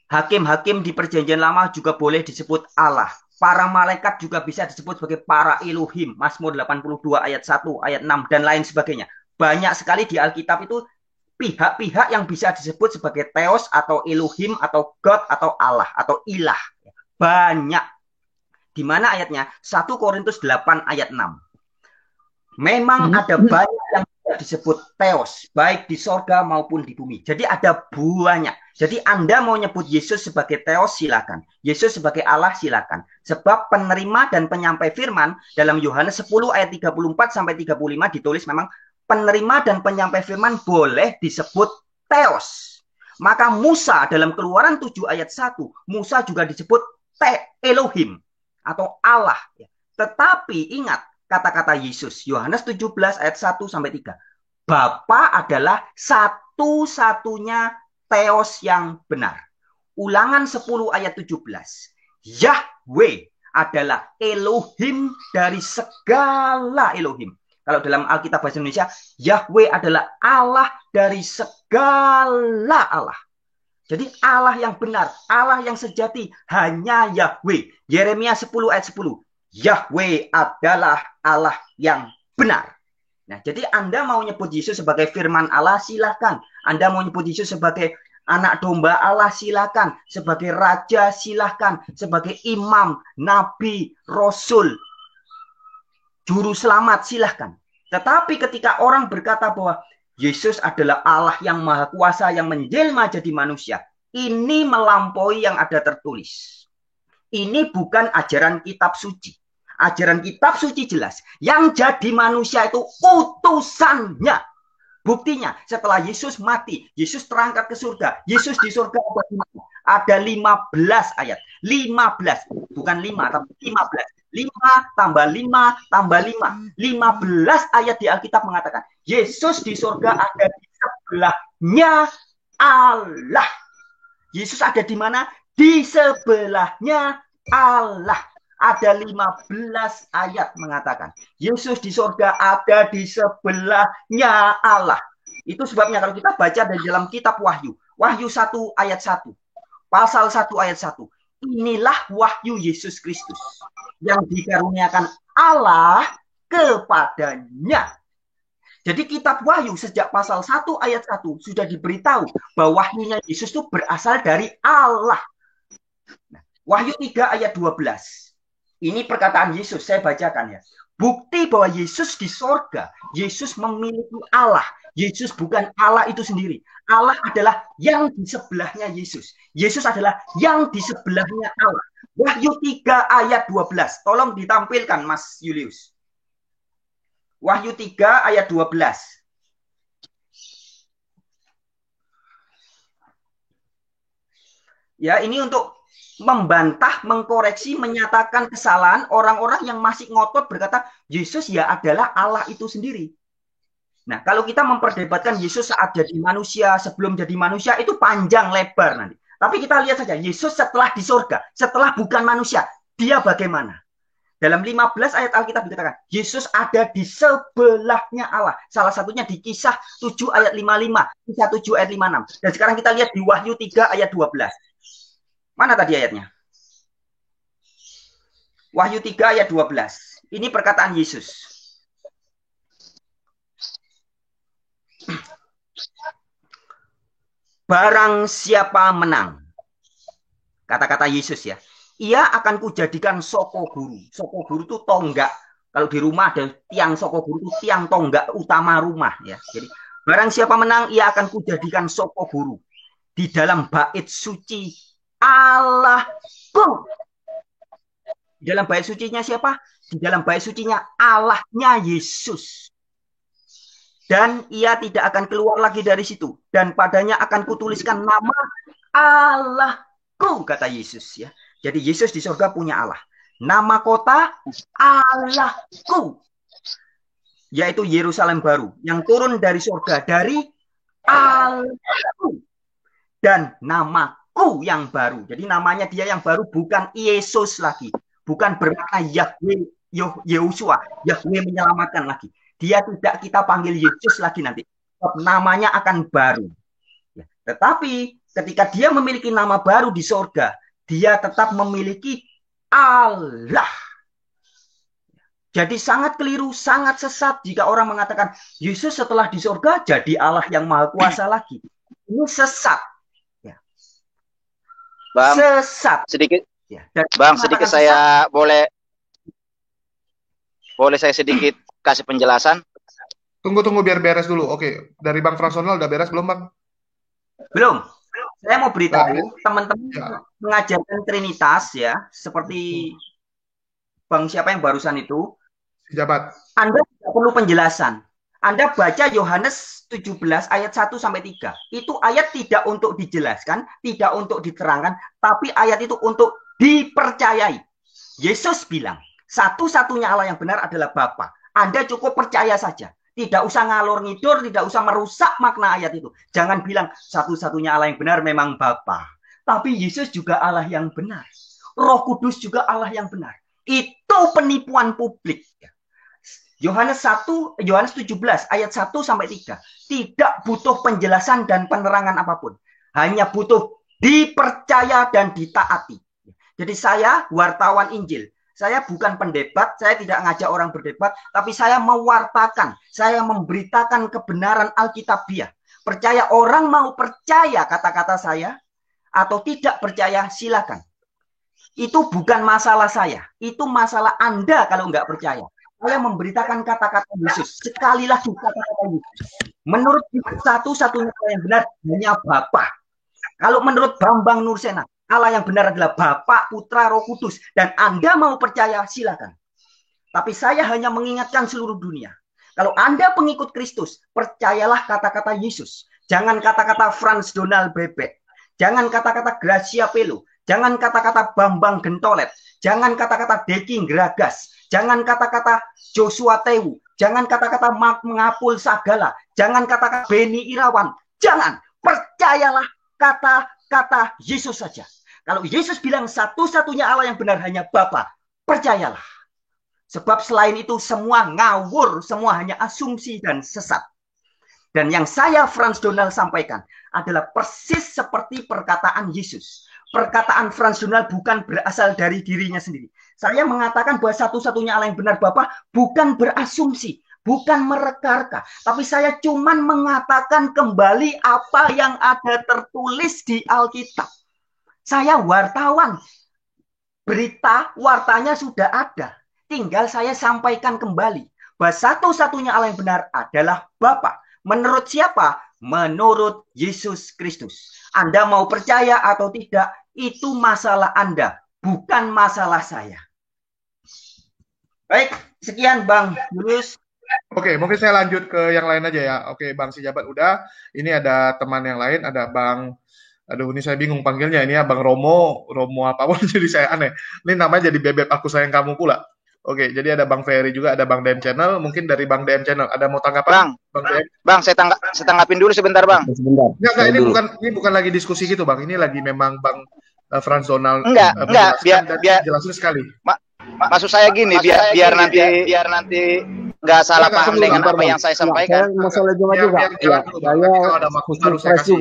hakim-hakim di perjanjian lama juga boleh disebut Allah. Para malaikat juga bisa disebut sebagai para Elohim. Mazmur 82 ayat 1, ayat 6 dan lain sebagainya. Banyak sekali di Alkitab itu pihak-pihak yang bisa disebut sebagai teos atau Elohim atau God atau Allah atau ilah. Banyak. Di mana ayatnya? 1 Korintus 8 ayat 6. Memang ada banyak yang disebut teos, baik di sorga maupun di bumi. Jadi ada banyak. Jadi Anda mau nyebut Yesus sebagai teos, silakan. Yesus sebagai Allah, silakan. Sebab penerima dan penyampai firman dalam Yohanes 10 ayat 34 sampai 35 ditulis memang penerima dan penyampai firman boleh disebut teos. Maka Musa dalam Keluaran 7 ayat 1, Musa juga disebut Elohim atau Allah. Tetapi ingat kata-kata Yesus, Yohanes 17 ayat 1 sampai 3. Bapa adalah satu-satunya teos yang benar. Ulangan 10 ayat 17. Yahweh adalah Elohim dari segala Elohim. Kalau dalam Alkitab bahasa Indonesia, Yahweh adalah Allah dari segala Allah. Jadi Allah yang benar, Allah yang sejati, hanya Yahweh. Yeremia 10 ayat 10. Yahweh adalah Allah yang benar. Nah, jadi Anda mau nyebut Yesus sebagai firman Allah, silakan. Anda mau nyebut Yesus sebagai anak domba Allah, silakan. Sebagai raja, silakan. Sebagai imam, nabi, rasul, juru selamat, silakan. Tetapi ketika orang berkata bahwa Yesus adalah Allah yang maha kuasa yang menjelma jadi manusia, ini melampaui yang ada tertulis. Ini bukan ajaran kitab suci. Ajaran kitab suci jelas. Yang jadi manusia itu utusannya. Buktinya setelah Yesus mati, Yesus terangkat ke surga. Yesus di surga ada 15 ayat. 15. Bukan 5, tapi 15. 5 tambah 5 tambah 5. 15 ayat di Alkitab mengatakan Yesus di surga ada di sebelahnya Allah. Yesus ada di mana? Di sebelahnya Allah. Ada 15 ayat mengatakan Yesus di surga ada di sebelahnya Allah. Itu sebabnya kalau kita baca dari dalam kitab Wahyu, Wahyu 1 ayat 1, pasal 1 ayat 1, inilah wahyu Yesus Kristus yang dikaruniakan Allah kepadanya. Jadi kitab Wahyu sejak pasal 1 ayat 1 sudah diberitahu bahwa wahyunya Yesus itu berasal dari Allah. Nah, Wahyu 3 ayat 12. Ini perkataan Yesus, saya bacakan ya. Bukti bahwa Yesus di sorga, Yesus memiliki Allah. Yesus bukan Allah itu sendiri. Allah adalah yang di sebelahnya Yesus. Yesus adalah yang di sebelahnya Allah. Wahyu 3 ayat 12. Tolong ditampilkan Mas Julius. Wahyu 3 ayat 12. Ya, ini untuk membantah, mengkoreksi, menyatakan kesalahan orang-orang yang masih ngotot berkata, Yesus ya adalah Allah itu sendiri. Nah, kalau kita memperdebatkan Yesus saat jadi manusia, sebelum jadi manusia, itu panjang lebar nanti. Tapi kita lihat saja, Yesus setelah di surga, setelah bukan manusia, dia bagaimana? Dalam 15 ayat Alkitab dikatakan, Yesus ada di sebelahnya Allah. Salah satunya di Kisah 7 ayat 55, Kisah 7 ayat 56. Dan sekarang kita lihat di Wahyu 3 ayat 12. Mana tadi ayatnya? Wahyu 3 ayat 12. Ini perkataan Yesus. Barang siapa menang. Kata-kata Yesus ya. Ia akan kujadikan soko guru. Soko guru itu tonggak. Kalau di rumah ada tiang soko guru itu tiang tonggak utama rumah ya. Jadi barang siapa menang ia akan kujadikan soko guru di dalam bait suci Allahku. Di dalam bait sucinya siapa? Di dalam bait sucinya Allahnya Yesus. Dan ia tidak akan keluar lagi dari situ. Dan padanya akan kutuliskan nama Allahku, kata Yesus ya. Jadi Yesus di surga punya Allah. Nama kota Allahku. Yaitu Yerusalem baru. Yang turun dari surga. Dari Allahku. Dan namaku yang baru. Jadi namanya dia yang baru bukan Yesus lagi. Bukan bermakna Yahweh, Yehosua. Yahweh menyelamatkan lagi. Dia tidak kita panggil Yesus lagi nanti. Namanya akan baru. Tetapi ketika dia memiliki nama baru di surga, dia tetap memiliki Allah. Jadi sangat keliru, sangat sesat jika orang mengatakan Yesus setelah di surga jadi Allah yang maha kuasa lagi. Ini sesat. Ya. Bang, sesat. Sedikit, ya. Bang, sedikit saya boleh saya sedikit kasih penjelasan? Tunggu biar beres dulu. Oke, dari Bang Fransonal udah beres belum, Bang? Belum. Saya mau beritahu teman-teman mengajarkan Trinitas ya, seperti Bang siapa yang barusan itu. Jabat. Anda tidak perlu penjelasan. Anda baca Yohanes 17 ayat 1 sampai 3. Itu ayat tidak untuk dijelaskan, tidak untuk diterangkan, tapi ayat itu untuk dipercayai. Yesus bilang, satu-satunya Allah yang benar adalah Bapa. Anda cukup percaya saja. Tidak usah ngalor ngidur, tidak usah merusak makna ayat itu. Jangan bilang satu-satunya Allah yang benar memang Bapa. Tapi Yesus juga Allah yang benar. Roh Kudus juga Allah yang benar. Itu penipuan publik. Yohanes 17 ayat 1 sampai 3. Tidak butuh penjelasan dan penerangan apapun. Hanya butuh dipercaya dan ditaati. Jadi saya wartawan Injil. Saya bukan pendebat, saya tidak ngajak orang berdebat, tapi saya mewartakan, saya memberitakan kebenaran Alkitabiah. Percaya orang mau percaya kata-kata saya, atau tidak percaya silakan. Itu bukan masalah saya, itu masalah Anda kalau nggak percaya. Saya memberitakan kata-kata Yesus, sekali lagi kata-kata Yesus. Menurut satu-satunya yang benar hanya Bapa. Kalau menurut Bambang Nursena, Allah yang benar adalah Bapa, Putra, Roh Kudus. Dan Anda mau percaya, silakan. Tapi saya hanya mengingatkan seluruh dunia. Kalau Anda pengikut Kristus, percayalah kata-kata Yesus. Jangan kata-kata Frans Donald Bebek. Jangan kata-kata Gracia Pelo. Jangan kata-kata Bambang Gentolet. Jangan kata-kata Deki Gragas. Jangan kata-kata Joshua Tewu. Jangan kata-kata Mark Mengapul Sagala. Jangan kata-kata Beni Irawan. Jangan. Percayalah kata-kata Yesus saja. Kalau Yesus bilang satu-satunya Allah yang benar hanya Bapa, percayalah. Sebab selain itu semua ngawur, semua hanya asumsi dan sesat. Dan yang saya Frans Donald sampaikan adalah persis seperti perkataan Yesus. Perkataan Frans Donald bukan berasal dari dirinya sendiri. Saya mengatakan bahwa satu-satunya Allah yang benar Bapa bukan berasumsi, bukan mereka-reka, tapi saya cuman mengatakan kembali apa yang ada tertulis di Alkitab. Saya wartawan, berita wartanya sudah ada, tinggal saya sampaikan kembali bahwa satu-satunya Allah yang benar adalah Bapa. Menurut siapa? Menurut Yesus Kristus. Anda mau percaya atau tidak, itu masalah Anda, bukan masalah saya. Baik, sekian Bang Julius. Oke, mungkin saya lanjut ke yang lain aja ya. Oke, Bang Sijabat udah. Ini ada teman yang lain, ada Bang, aduh ini saya bingung panggilnya. Ini ya Bang Romo apapun jadi saya aneh. Ini namanya jadi bebek aku sayang kamu pula. Oke, jadi ada Bang Ferry juga, ada Bang DM Channel. Mungkin dari Bang DM Channel ada mau tanggapan? Bang DM? Bang, saya tanggapin dulu sebentar, Bang. Enggak, ini bukan lagi diskusi gitu, Bang. Ini lagi memang Bang Frans Donald. Enggak, biar jelasin sekali. Maksud saya gini, biar nanti nggak salah paham dengan apa yang saya sampaikan. Masalah juga juga. Ya, kalau ada waktu baru saya kasih.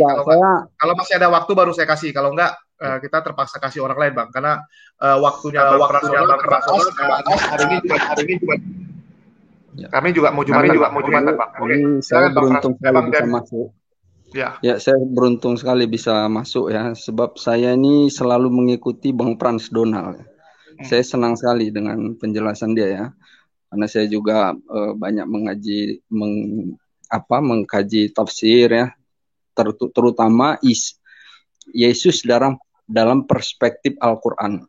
Kalau masih ada waktu baru saya kasih. Kalau enggak, kita terpaksa kasih orang lain, Bang. Karena waktunya Bang terbatas. Hari ini juga. Kami juga mau Jumatan, Bang. Saya beruntung sekali bisa masuk. Ya, saya beruntung sekali bisa masuk ya, sebab saya ini selalu mengikuti Bang Frans Donald. Saya senang sekali dengan penjelasan dia ya. Karena saya juga banyak mengkaji tafsir ya, terutama Yesus dalam perspektif Al-Quran.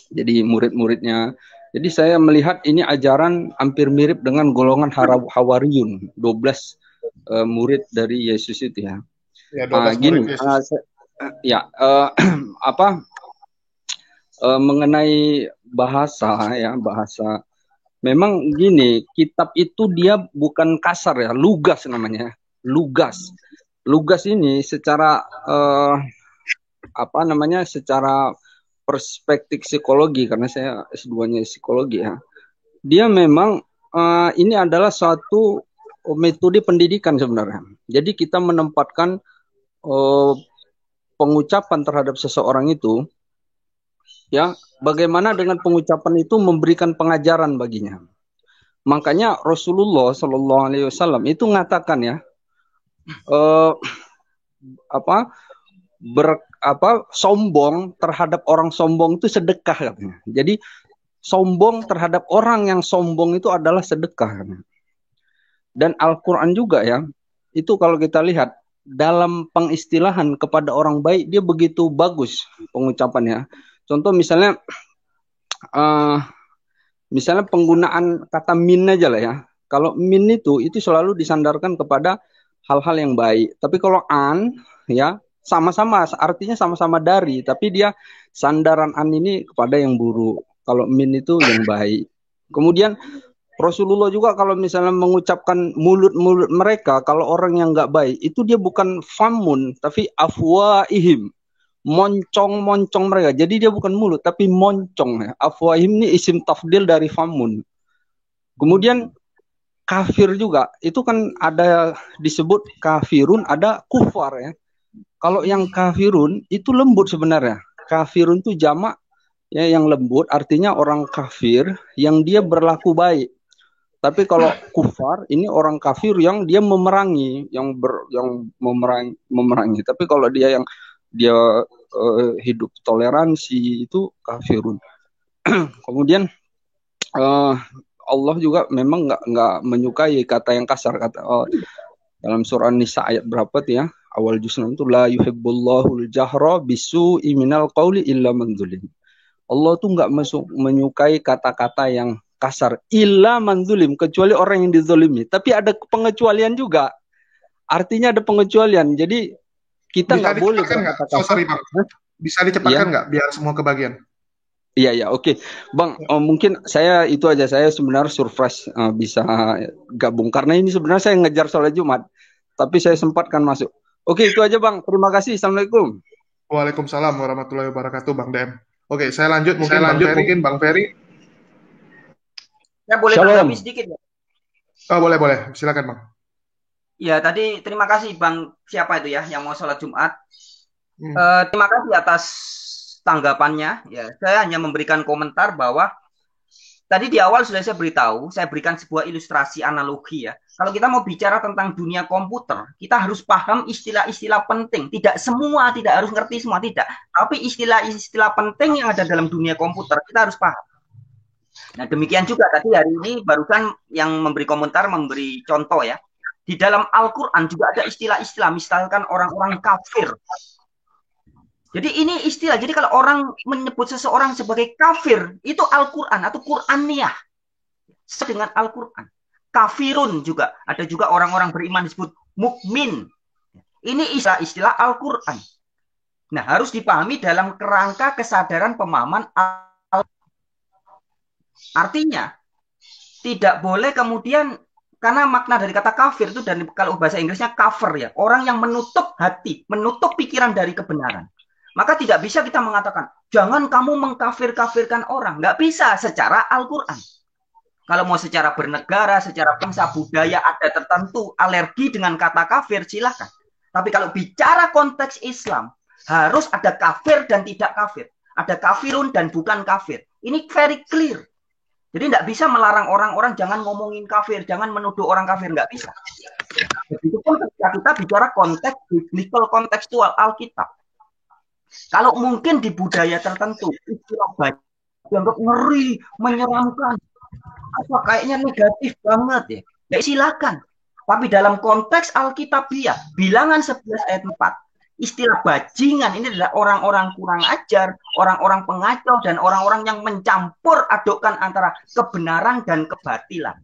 Jadi murid-muridnya. Jadi saya melihat ini ajaran hampir mirip dengan golongan Hawariyun, 12 murid dari Yesus itu ya. Gini, mengenai bahasa. Memang gini, kitab itu dia bukan kasar ya, lugas namanya. Lugas ini secara secara perspektif psikologi, karena saya S2-nya psikologi ya. Dia memang ini adalah suatu metode pendidikan sebenarnya. Jadi kita menempatkan pengucapan terhadap seseorang itu ya, bagaimana dengan pengucapan itu memberikan pengajaran baginya. Makanya Rasulullah Shallallahu Alaihi Wasallam itu mengatakan ya, sombong terhadap orang sombong itu sedekah katanya. Jadi sombong terhadap orang yang sombong itu adalah sedekah katanya. Dan Al-Quran juga ya, itu kalau kita lihat dalam pengistilahan kepada orang baik dia begitu bagus pengucapannya. Contoh misalnya penggunaan kata min aja lah ya. Kalau min itu selalu disandarkan kepada hal-hal yang baik. Tapi kalau an ya sama-sama artinya sama-sama dari, tapi dia sandaran an ini kepada yang buruk. Kalau min itu yang baik. Kemudian Rasulullah juga kalau misalnya mengucapkan mulut-mulut mereka, kalau orang yang nggak baik itu dia bukan famun tapi afwaihim. Moncong mereka. Jadi dia bukan mulut tapi moncong ya. Afwahim ini isim tafdil dari famun. Kemudian kafir juga. Itu kan ada disebut kafirun, ada kufar ya. Kalau yang kafirun itu lembut sebenarnya. Kafirun itu jamak ya, yang lembut artinya orang kafir yang dia berlaku baik. Tapi kalau kufar ini orang kafir yang dia memerangi, yang memerangi. Tapi kalau dia yang hidup toleransi itu kafirun. Kemudian Allah juga memang nggak menyukai kata yang kasar. Dalam surah Nisa ayat berapa tuh ya, awal juz 6 itu la yuhibbullahul jahra bisu'i minal qawli illa man zulim. Allah tuh nggak menyukai kata-kata yang kasar illa man zulim, kecuali orang yang dizalimi. Tapi ada pengecualian juga. Artinya ada pengecualian. Jadi kita nggak boleh berkata kasar. Bisa dicepatkan nggak biar semua kebagian? Iya, oke. Bang, mungkin saya itu aja. Saya sebenarnya surprise bisa gabung. Karena ini sebenarnya saya ngejar sholat Jumat. Tapi saya sempatkan masuk. Oke, itu aja Bang. Terima kasih. Assalamualaikum. Waalaikumsalam warahmatullahi wabarakatuh, Bang DM. Oke, saya lanjut. Mungkin Bang Ferry. Ya, boleh tanggapi sedikit ya? Oh, boleh. Silakan, Bang. Ya, tadi terima kasih Bang, siapa itu ya yang mau sholat Jumat. Terima kasih atas tanggapannya. Ya, saya hanya memberikan komentar bahwa tadi di awal sudah saya beritahu, saya berikan sebuah ilustrasi analogi ya. Kalau kita mau bicara tentang dunia komputer, kita harus paham istilah-istilah penting. Tidak semua, tidak harus ngerti semua, tidak. Tapi istilah-istilah penting yang ada dalam dunia komputer, kita harus paham. Nah, demikian juga tadi hari ini barusan yang memberi komentar, memberi contoh ya. Di dalam Al-Quran juga ada istilah-istilah, misalkan orang-orang kafir. Jadi ini istilah, jadi kalau orang menyebut seseorang sebagai kafir, itu Al-Quran atau Qur'aniyah. Dengan Al-Quran. Kafirun juga, ada juga orang-orang beriman disebut mukmin. Ini istilah-istilah Al-Quran. Nah, harus dipahami dalam kerangka kesadaran pemahaman Artinya, tidak boleh kemudian, karena makna dari kata kafir itu, dan kalau bahasa Inggrisnya cover ya, orang yang menutup hati, menutup pikiran dari kebenaran. Maka tidak bisa kita mengatakan, jangan kamu mengkafir-kafirkan orang. Nggak bisa secara Al-Quran. Kalau mau secara bernegara, secara bangsa, budaya, ada tertentu alergi dengan kata kafir, silahkan. Tapi kalau bicara konteks Islam, harus ada kafir dan tidak kafir. Ada kafirun dan bukan kafir. Ini very clear. Jadi tidak bisa melarang orang-orang jangan ngomongin kafir, jangan menuduh orang kafir, nggak bisa. Begitupun ketika kita bicara konteks biblical, kontekstual Alkitab. Kalau mungkin di budaya tertentu, istilah baik dianggap ngeri, menyeramkan, apa kayaknya negatif banget ya. Ya silakan. Tapi dalam konteks Alkitabiah, bilangan 11 ayat 4, istilah bajingan ini adalah orang-orang kurang ajar, orang-orang pengacau, dan orang-orang yang mencampur adukkan antara kebenaran dan kebatilan.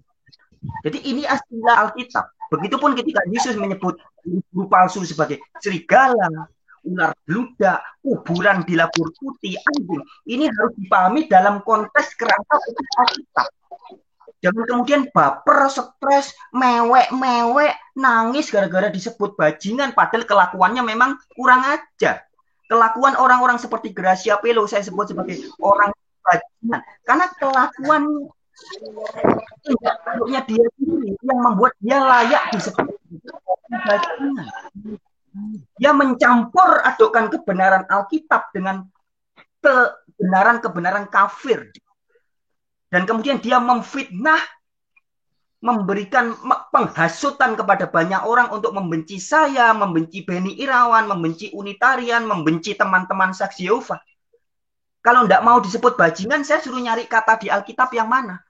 Jadi ini istilah Alkitab. Begitupun ketika Yesus menyebut guru palsu sebagai serigala, ular beludak, kuburan di labur putih, anjing. Ini harus dipahami dalam konteks kerangka Alkitab. Jangan kemudian baper, stres, mewek, nangis gara-gara disebut bajingan, padahal kelakuannya memang kurang ajar. Kelakuan orang-orang seperti Gracia Pelo saya sebut sebagai orang bajingan. Karena kelakuan tindak dia sendiri yang membuat dia layak disebut bajingan. Dia mencampur adukkan kebenaran Alkitab dengan kebenaran kafir. Dan kemudian dia memfitnah, memberikan penghasutan kepada banyak orang untuk membenci saya, membenci Beni Irawan, membenci Unitarian, membenci teman-teman Saksi Yehova. Kalau tidak mau disebut bajingan, saya suruh nyari kata di Alkitab yang mana.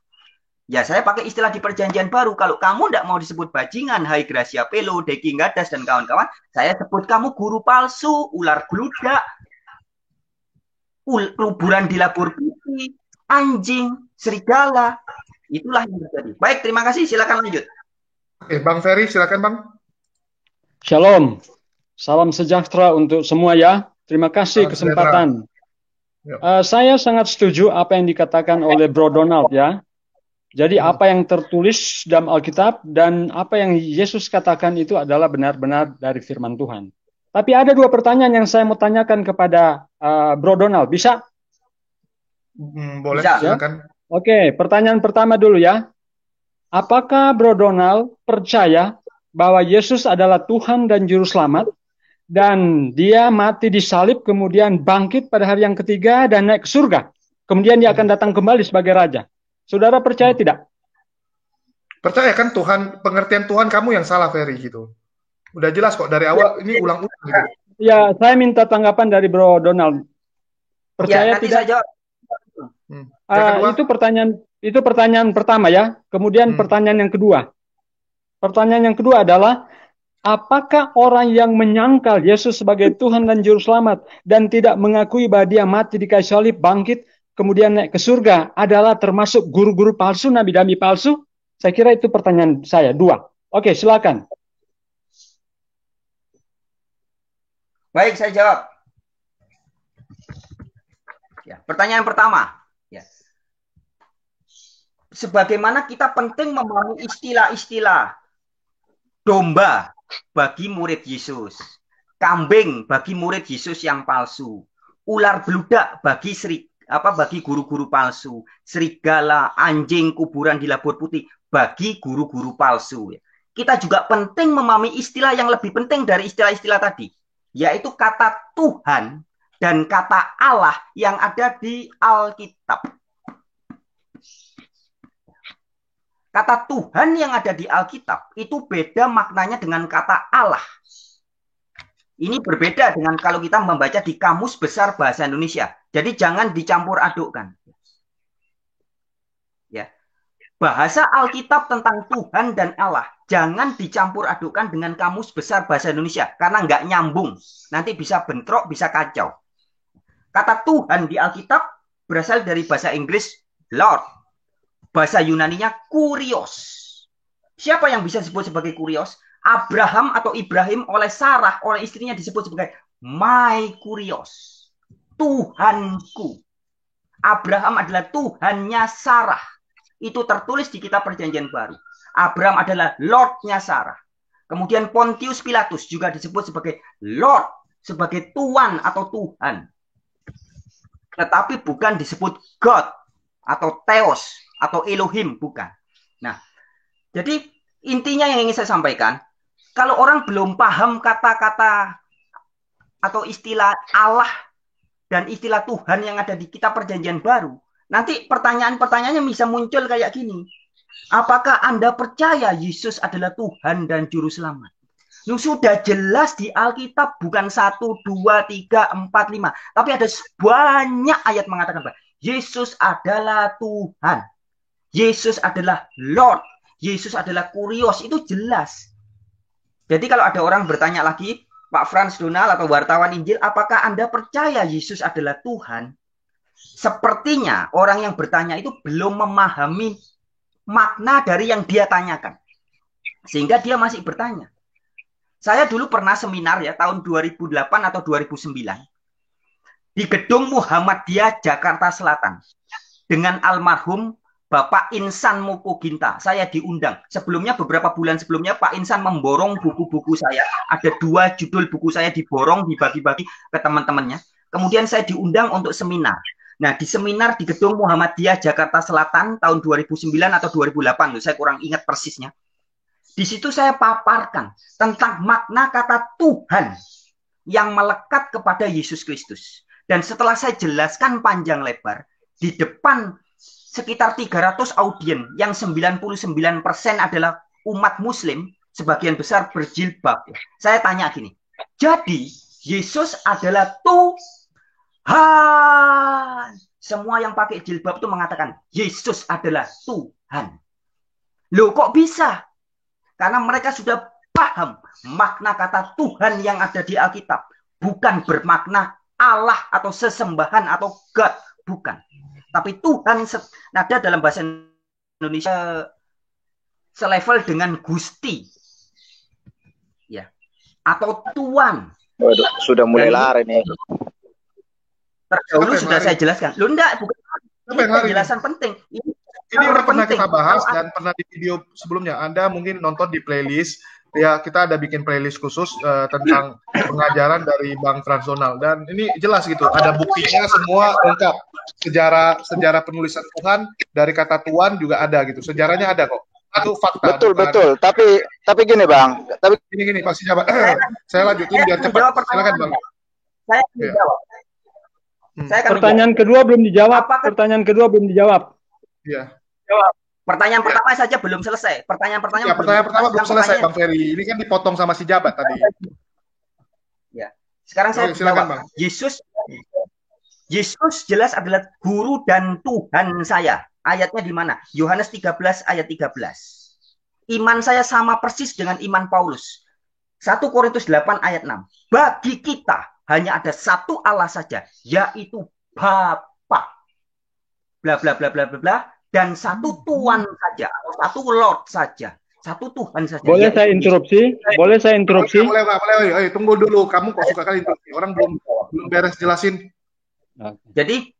Ya saya pakai istilah di Perjanjian Baru. Kalau kamu tidak mau disebut bajingan, hai Gracia Pelo, Deki Gadas, dan kawan-kawan, saya sebut kamu guru palsu, ular beludak, kuburan di labur putih, anjing, serigala. Itulah yang terjadi. Baik, terima kasih. Silakan lanjut. Oke, Bang Ferry, silakan Bang. Shalom. Salam sejahtera untuk semua ya. Terima kasih kesempatan. Saya sangat setuju apa yang dikatakan oleh Bro Donald ya. Jadi apa yang tertulis dalam Alkitab dan apa yang Yesus katakan itu adalah benar-benar dari firman Tuhan. Tapi ada dua pertanyaan yang saya mau tanyakan kepada Bro Donald. Bisa? Boleh, bisa, silakan. Ya? Oke, pertanyaan pertama dulu ya. Apakah Bro Donald percaya bahwa Yesus adalah Tuhan dan Juru Selamat dan dia mati disalib kemudian bangkit pada hari yang ketiga dan naik ke surga? Kemudian dia akan datang kembali sebagai Raja. Saudara percaya tidak? Percaya kan Tuhan, pengertian Tuhan kamu yang salah Ferry gitu. Udah jelas kok dari awal ya, ini ulang-ulang gitu. Ya, saya minta tanggapan dari Bro Donald. Percaya ya, tidak? Itu pertanyaan pertama ya. Kemudian pertanyaan yang kedua. Pertanyaan yang kedua adalah apakah orang yang menyangkal Yesus sebagai Tuhan dan Juru Selamat dan tidak mengakui bahwa dia mati di kayu salib, bangkit, kemudian naik ke surga adalah termasuk guru-guru palsu, nabi-nabi palsu? Saya kira itu pertanyaan saya. Dua. Oke, silakan. Baik, saya jawab. Ya, pertanyaan pertama. Sebagaimana kita penting memahami istilah-istilah domba bagi murid Yesus, kambing bagi murid Yesus yang palsu, ular beludak bagi guru-guru palsu, serigala, anjing, kuburan di labur putih bagi guru-guru palsu. kita juga penting memahami istilah yang lebih penting dari istilah-istilah tadi, yaitu kata Tuhan dan kata Allah yang ada di Alkitab. Kata Tuhan yang ada di Alkitab itu beda maknanya dengan kata Allah. Ini berbeda dengan kalau kita membaca di Kamus Besar Bahasa Indonesia. Jadi jangan dicampur adukkan. Ya. Bahasa Alkitab tentang Tuhan dan Allah jangan dicampur adukkan dengan Kamus Besar Bahasa Indonesia karena nggak nyambung. Nanti bisa bentrok, bisa kacau. Kata Tuhan di Alkitab berasal dari bahasa Inggris Lord. Bahasa Yunaninya Kurios. Siapa yang bisa disebut sebagai Kurios? Abraham atau Ibrahim oleh Sarah, oleh istrinya disebut sebagai My Kurios. Tuhanku. Abraham adalah Tuhannya Sarah. Itu tertulis di kitab Perjanjian Baru. Abraham adalah Lordnya Sarah. Kemudian Pontius Pilatus juga disebut sebagai Lord, sebagai Tuan atau Tuhan. Tetapi bukan disebut God atau Theos atau Elohim, bukan. Nah, jadi intinya yang ingin saya sampaikan, kalau orang belum paham kata-kata atau istilah Allah dan istilah Tuhan yang ada di kitab Perjanjian Baru, nanti pertanyaan-pertanyaannya bisa muncul kayak gini. Apakah Anda percaya Yesus adalah Tuhan dan Juru Selamat? Sudah jelas di Alkitab bukan 1, 2, 3, 4, 5. Tapi ada banyak ayat mengatakan bahwa Yesus adalah Tuhan. Yesus adalah Lord. Yesus adalah Kurios. Itu jelas. Jadi kalau ada orang bertanya lagi, Pak Frans Donald atau wartawan Injil, apakah Anda percaya Yesus adalah Tuhan? Sepertinya orang yang bertanya itu belum memahami makna dari yang dia tanyakan. Sehingga dia masih bertanya. Saya dulu pernah seminar ya tahun 2008 atau 2009 di Gedung Muhammadiyah Jakarta Selatan dengan almarhum Bapak Insan Mukoginta. Saya diundang. Sebelumnya beberapa bulan sebelumnya Pak Insan memborong buku-buku saya. Ada 2 judul buku saya diborong, dibagi-bagi ke teman-temannya. Kemudian saya diundang untuk seminar. Nah, di seminar di Gedung Muhammadiyah Jakarta Selatan tahun 2009 atau 2008, saya kurang ingat persisnya. Di situ saya paparkan tentang makna kata Tuhan yang melekat kepada Yesus Kristus. Dan setelah saya jelaskan panjang lebar, di depan sekitar 300 audien yang 99% adalah umat muslim, sebagian besar berjilbab. Saya tanya gini, jadi Yesus adalah Tuhan. Semua yang pakai jilbab itu mengatakan Yesus adalah Tuhan. Loh kok bisa? Karena mereka sudah paham makna kata Tuhan yang ada di Alkitab. Bukan bermakna Allah atau sesembahan atau God. Bukan. Tapi Tuhan ada dalam bahasa Indonesia selevel dengan Gusti. Ya. Atau Tuan. Waduh, sudah mulai lari nih. Terdahulu sudah saya jelaskan. Loh enggak, bukan. Ini penjelasan penting. Ini udah pernah kita bahas dan pernah di video sebelumnya. Anda mungkin nonton di playlist. Ya, kita ada bikin playlist khusus tentang pengajaran dari Bang Frans Donald. Dan ini jelas gitu. Ada buktinya semua lengkap. Sejarah penulisan Tuhan dari kata Tuhan juga ada gitu. Sejarahnya ada kok. Itu fakta. Betul. Tapi gini Bang. Tapi gini Pak Sijabat. Saya lanjutin biar cepat. Silakan Bang. Saya menjawab. Pertanyaan kedua belum dijawab. Pertanyaan kedua belum dijawab. Iya. Jawab. Pertanyaan pertama saja belum selesai. Pertanyaan pertama belum selesai, Bang Ferry. Ini kan dipotong sama si Jabat tadi. Ya. Sekarang saya silakan, Bang. Yesus jelas adalah guru dan Tuhan saya. Ayatnya di mana? Yohanes 13 ayat 13. Iman saya sama persis dengan iman Paulus. 1 Korintus 8 ayat 6. Bagi kita hanya ada satu Allah saja, yaitu Bapa. Bla bla bla bla bla bla. Dan satu Tuhan saja, atau satu Lord saja, satu Tuhan saja. Boleh saya interupsi? Boleh. Boleh. Tunggu dulu. Kamu kok suka kali interupsi? Orang belum beres jelasin. Jadi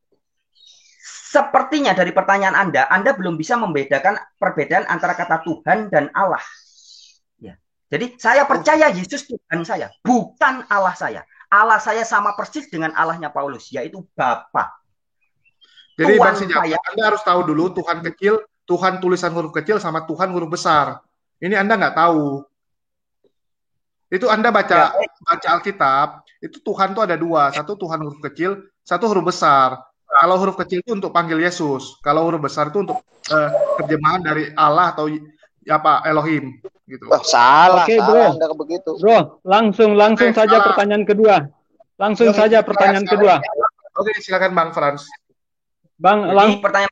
sepertinya dari pertanyaan Anda belum bisa membedakan perbedaan antara kata Tuhan dan Allah. Ya. Jadi saya percaya Yesus Tuhan saya, bukan Allah saya. Allah saya sama persis dengan Allahnya Paulus, yaitu Bapa. Jadi Bang Sijabat, Anda harus tahu dulu Tuhan kecil, Tuhan tulisan huruf kecil sama Tuhan huruf besar. Ini Anda nggak tahu. Itu Anda baca Alkitab, itu Tuhan tuh ada dua. Satu Tuhan huruf kecil, satu huruf besar. Kalau huruf kecil itu untuk panggil Yesus. Kalau huruf besar itu untuk terjemahan dari Allah atau Elohim gitu. Oh, salah, Oke, salah bro. Anda begitu. Bro, langsung saja salah. pertanyaan kedua. Langsung saja pertanyaan kedua. Oke, silakan Bang Frans. Bang, pertanyaan,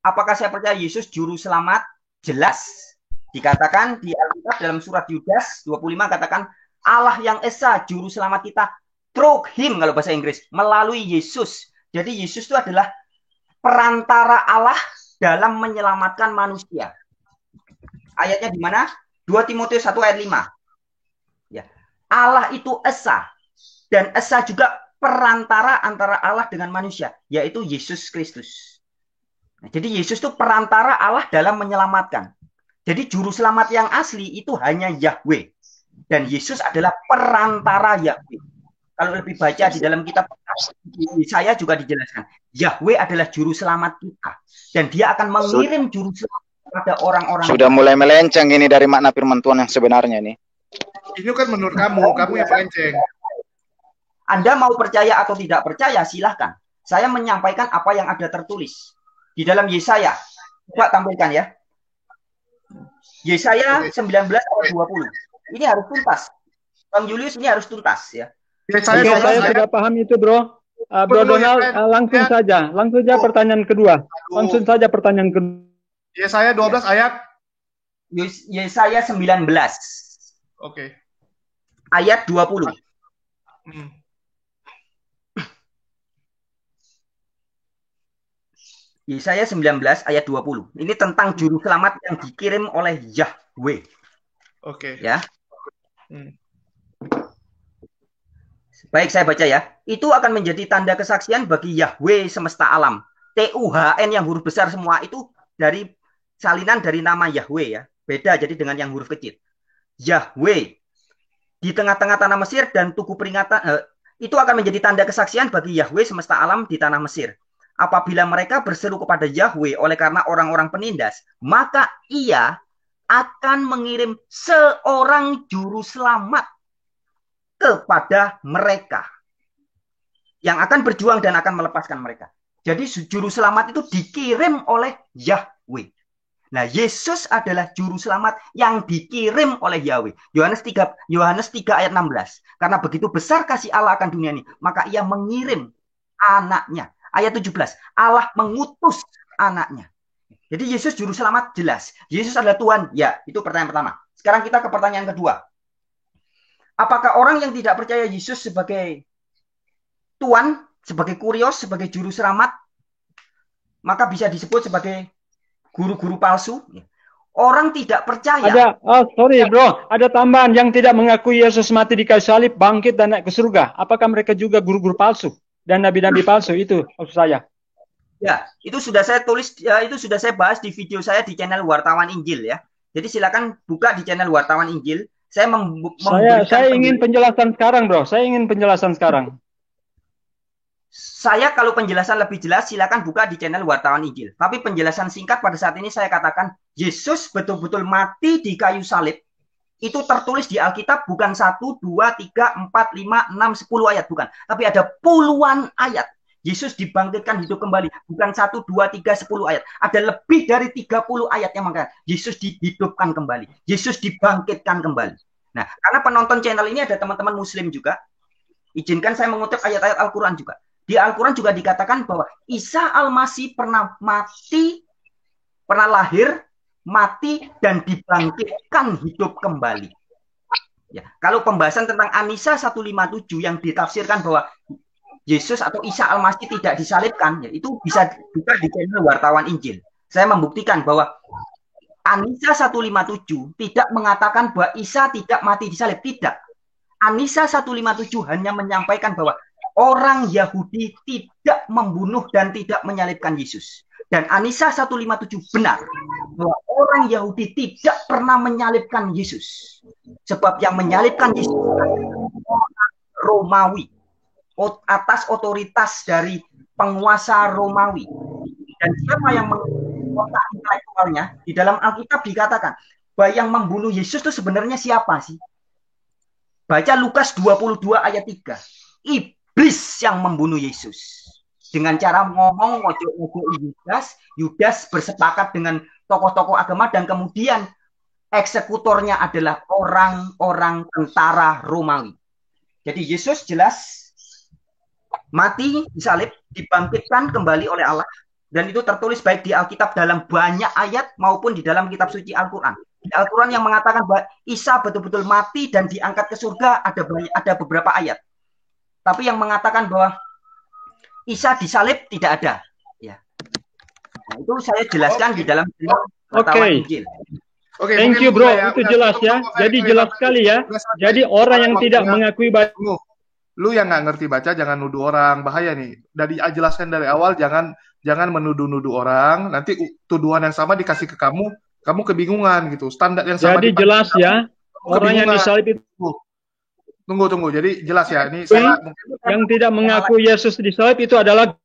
apakah saya percaya Yesus juru selamat? Jelas. Dikatakan di Alkitab dalam surat Yudas 25 katakan Allah yang esa juru selamat kita through him kalau bahasa Inggris, melalui Yesus. Jadi Yesus itu adalah perantara Allah dalam menyelamatkan manusia. Ayatnya di mana? 2 Timotius 1 ayat 5. Ya. Allah itu esa dan esa juga perantara antara Allah dengan manusia, yaitu Yesus Kristus. Nah, jadi Yesus itu perantara Allah dalam menyelamatkan. Jadi juru selamat yang asli itu hanya Yahweh. Dan Yesus adalah perantara Yahweh. Kalau lebih baca di dalam kitab saya juga dijelaskan. Yahweh adalah juru selamat kita. Dan dia akan mengirim juru selamat kepada orang-orang. Sudah mulai melenceng ini dari makna firman Tuhan yang sebenarnya nih. Ini kan menurut kamu yang melenceng. Anda mau percaya atau tidak percaya, silahkan. Saya menyampaikan apa yang ada tertulis. Di dalam Yesaya. Coba tampilkan ya. Yesaya 19 ayat 20. Ini harus tuntas. Bang Julius, ini harus tuntas ya. Saya sudah paham itu, bro. Bro Donald, langsung saja pertanyaan kedua. Langsung saja pertanyaan kedua. Yesaya 12 ayat. Yesaya 19. Oke. Ayat 20. Yesaya 19 ayat 20. Ini tentang juru selamat yang dikirim oleh Yahweh. Oke. Ya. Baik, saya baca ya. Itu akan menjadi tanda kesaksian bagi Yahweh semesta alam. TUHN yang huruf besar semua itu dari salinan dari nama Yahweh ya. Beda jadi dengan yang huruf kecil. Yahweh di tengah-tengah tanah Mesir dan tugu peringatan itu akan menjadi tanda kesaksian bagi Yahweh semesta alam di tanah Mesir. Apabila mereka berseru kepada Yahweh oleh karena orang-orang penindas, maka ia akan mengirim seorang juru selamat kepada mereka yang akan berjuang dan akan melepaskan mereka. Jadi juru selamat itu dikirim oleh Yahweh. Nah, Yesus adalah juru selamat yang dikirim oleh Yahweh. Yohanes 3 ayat 16. Karena begitu besar kasih Allah akan dunia ini, maka ia mengirim anaknya. Ayat 17, Allah mengutus anaknya. Jadi Yesus juru selamat jelas. Yesus adalah Tuhan. Ya, itu pertanyaan pertama. Sekarang kita ke pertanyaan kedua. Apakah orang yang tidak percaya Yesus sebagai Tuhan, sebagai kurios, sebagai juru selamat, maka bisa disebut sebagai guru-guru palsu? Orang tidak percaya. Sorry bro, ada tambahan yang tidak mengakui Yesus mati di kayu salib, bangkit dan naik ke surga. Apakah mereka juga guru-guru palsu dan nabi-nabi palsu? Itu maksud saya. Ya, itu sudah saya tulis, ya, itu sudah saya bahas di video saya di channel Wartawan Injil ya. Jadi silakan buka di channel Wartawan Injil. Saya ingin penjelasan sekarang, bro. Saya ingin penjelasan sekarang. Saya kalau penjelasan lebih jelas silakan buka di channel Wartawan Injil. Tapi penjelasan singkat pada saat ini saya katakan Yesus betul-betul mati di kayu salib. Itu tertulis di Alkitab bukan 1, 2, 3, 4, 5, 6, 10 ayat. Bukan. Tapi ada puluhan ayat. Yesus dibangkitkan hidup kembali. Bukan 1, 2, 3, 10 ayat. Ada lebih dari 30 ayat yang mengatakan Yesus dihidupkan kembali. Yesus dibangkitkan kembali. Nah, karena penonton channel ini ada teman-teman muslim juga. Izinkan saya mengutip ayat-ayat Al-Quran juga. Di Al-Quran juga dikatakan bahwa Isa Al-Masih pernah mati, pernah lahir, mati, dan dibangkitkan hidup kembali. Ya, kalau pembahasan tentang An-Nisa 157 yang ditafsirkan bahwa Yesus atau Isa Al-Masih tidak disalibkan, ya, itu bisa juga di channel Wartawan Injil. Saya membuktikan bahwa An-Nisa 157 tidak mengatakan bahwa Isa tidak mati disalib. Tidak. An-Nisa 157 hanya menyampaikan bahwa orang Yahudi tidak membunuh dan tidak menyalibkan Yesus. Dan An-Nisa 157 benar bahwa orang Yahudi tidak pernah menyalibkan Yesus. Sebab yang menyalibkan Yesus adalah orang Romawi. Atas otoritas dari penguasa Romawi. Dan siapa yang mengotak intelektualnya? Di dalam Alkitab dikatakan bahwa yang membunuh Yesus itu sebenarnya siapa sih? Baca Lukas 22 ayat 3. Iblis yang membunuh Yesus. Dengan cara ngomong ngojok-ngojok Yudas bersepakat dengan tokoh-tokoh agama dan kemudian eksekutornya adalah orang-orang tentara Romawi. Jadi Yesus jelas mati disalib, dibangkitkan kembali oleh Allah. Dan itu tertulis baik di Alkitab dalam banyak ayat maupun di dalam kitab suci Al-Quran. Di Al-Quran yang mengatakan bahwa Isa betul-betul mati dan diangkat ke surga ada beberapa ayat. Tapi yang mengatakan bahwa Isa disalib tidak ada. Ya. Nah, itu saya jelaskan di dalam pengetahuan Injil. Oke, thank you bro, itu jelas ya. Jadi jelas sekali ya. Jadi orang yang tidak mengakui lu yang nggak ngerti baca jangan nuduh orang, bahaya nih. Dari jelaskan dari awal jangan menuduh-nuduh orang, nanti tuduhan yang sama dikasih ke kamu kebingungan gitu. Standar yang sama. Jadi jelas ya, orang yang disalib itu. Tunggu. Jadi jelas ya. Ini saya yang tidak mengaku Yesus disalib itu adalah.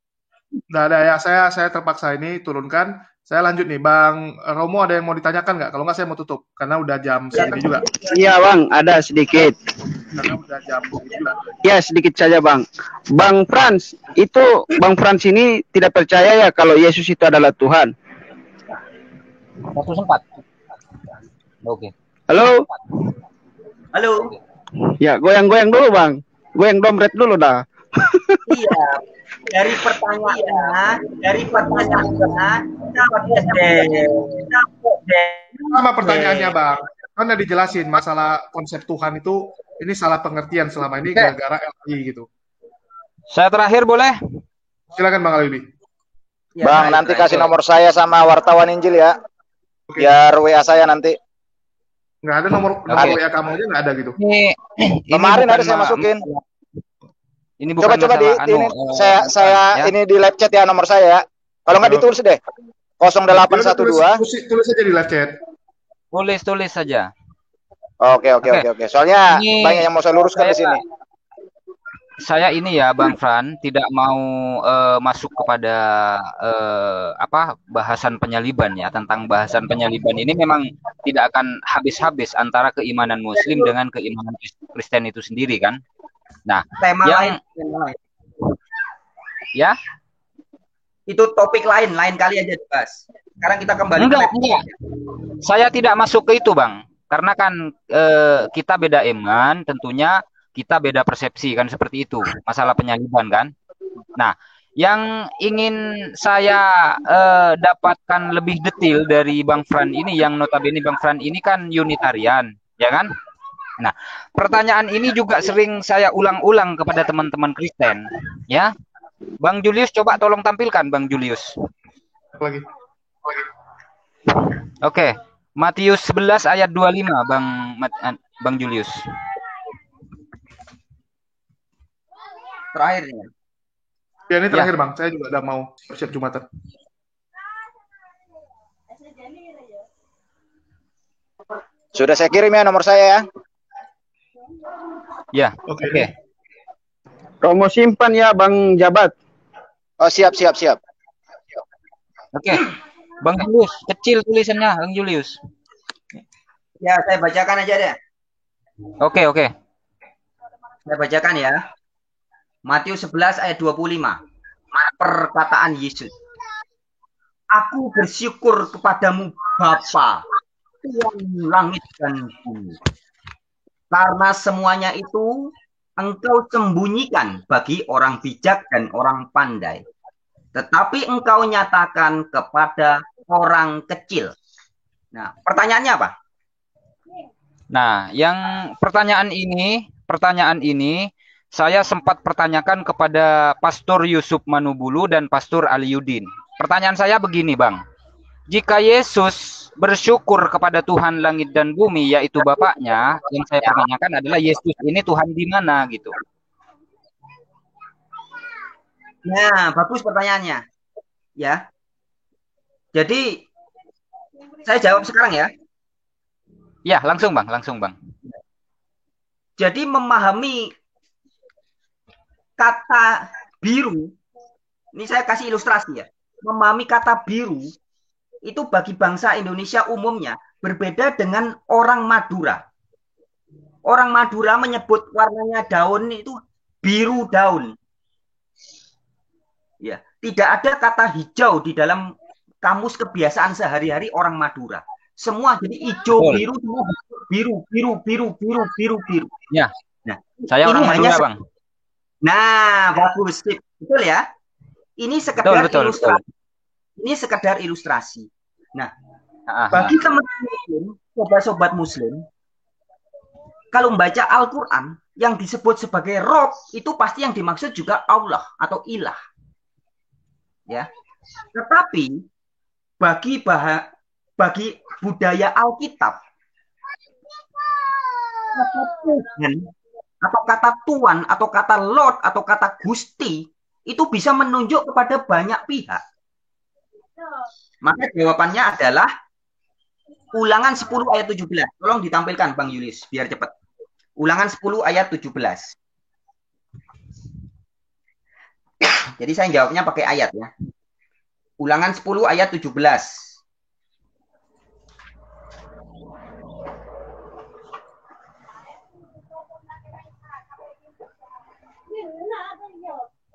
Nggak ada ya. Saya terpaksa ini turunkan. Saya lanjut nih, Bang Romo, ada yang mau ditanyakan nggak? Kalau nggak saya mau tutup karena udah jam segini juga. Iya Bang, ada sedikit. Karena udah jam segini juga. Ya sedikit saja Bang. Bang Frans ini tidak percaya ya kalau Yesus itu adalah Tuhan. 1 Oke. Halo. Ya goyang-goyang dulu Bang. Goyang dompet dulu dah. Iya. Dari pertanyaannya sama pertanyaannya Bang. Kan udah dijelasin masalah konsep Tuhan itu ini salah pengertian selama ini gara-gara LI gitu. Saya terakhir boleh? Silakan Bang Alibi. Ya, Bang, nanti kasih nomor saya sama wartawan Injil ya. Biar WA saya nanti. Nggak ada nomor WA kamu aja nggak ada gitu. Kemarin ada saya masukin. Ini bukan coba ini saya ya. Ini di live chat ya nomor saya. Kalau nggak ditulis deh. 0812. Tulis aja di live chat. Tulis saja. Oke. Soalnya banyak yang mau saya luruskan di sini. Saya ini ya Bang Fran tidak mau masuk kepada bahasan penyaliban ya. Tentang bahasan penyaliban ini memang tidak akan habis-habis antara keimanan Muslim dengan keimanan Kristen itu sendiri kan. Nah, tema lain. Ya? Itu topik lain kali aja dibahas. Sekarang kita kembali enggak. Saya tidak masuk ke itu, Bang. Karena kan kita beda iman, tentunya kita beda persepsi kan seperti itu. Masalah penyaliban kan. Nah, yang ingin saya dapatkan lebih detail dari Bang Fran ini, yang notabene Bang Fran ini kan Unitarian, ya kan? Nah, pertanyaan ini juga sering saya ulang-ulang kepada teman-teman Kristen, ya. Bang Julius, coba tolong tampilkan, Bang Julius. Lagi. Oke, Matius 11 ayat 25, Bang Julius. Terakhir ya. Ya, ini terakhir, Bang. Saya juga udah mau siap Jumatan. Sudah saya kirim ya nomor saya ya. Ya, oke. Romo simpan ya Bang Jabat. Oh, siap. Oke. Bang Julius, kecil tulisannya, Bang Julius. Ya, saya bacakan aja deh. Oke. Saya bacakan ya. Matius 11 ayat 25. Perkataan Yesus. Aku bersyukur kepadamu Bapa, Tuhan langit dan bumi. Karena semuanya itu engkau sembunyikan bagi orang bijak dan orang pandai. Tetapi engkau nyatakan kepada orang kecil. Nah, pertanyaannya apa? Nah, yang pertanyaan ini saya sempat pertanyakan kepada Pastor Yusuf Manubulu dan Pastor Aliuddin. Pertanyaan saya begini, Bang. Jika Yesus bersyukur kepada Tuhan langit dan bumi, yaitu Bapaknya, yang saya pertanyakan adalah Yesus ini Tuhan di mana gitu. Nah, bagus pertanyaannya. Ya. Jadi, saya jawab sekarang ya. Ya, langsung Bang. Jadi memahami kata biru, ini saya kasih ilustrasi ya. Memahami kata biru itu bagi bangsa Indonesia umumnya berbeda dengan orang Madura. Orang Madura menyebut warnanya daun itu biru daun. Ya, tidak ada kata hijau di dalam kamus kebiasaan sehari-hari orang Madura. Semua jadi hijau, biru, biru. Ya. Nah, saya orang Madura, Bang. Nah, bagus, betul ya. Ini sekedar ilustrasi. Ini sekedar ilustrasi. Nah, bagi teman-teman muslim, sobat-sobat muslim, kalau membaca Al-Quran yang disebut sebagai Rob itu pasti yang dimaksud juga Allah atau ilah. Ya. Tetapi bagi budaya Alkitab, kata Tuhan atau kata Tuhan atau kata Lord atau kata Gusti itu bisa menunjuk kepada banyak pihak. Maka jawabannya adalah Ulangan 10 ayat 17. Tolong ditampilkan Bang Yulis biar cepat. Ulangan 10 ayat 17. Jadi saya jawabnya pakai ayat ya. Ulangan 10 ayat 17.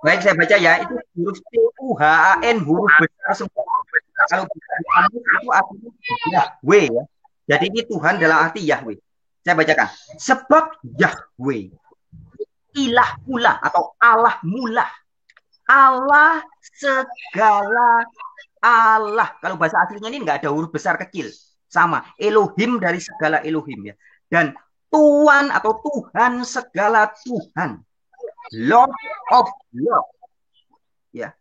Baik, saya baca ya. Itu huruf T-U-H-A-N, huruf besar semua. Kalau bukan itu artinya Yahweh ya. Jadi ini Tuhan dalam arti Yahweh. Saya bacakan. Sebab Yahweh ilah mula atau Allah mula. Allah segala Allah. Kalau bahasa aslinya ini nggak ada huruf besar kecil. Sama. Elohim dari segala Elohim ya. Dan Tuhan atau Tuhan segala Tuhan. Lord of Lord. Ya.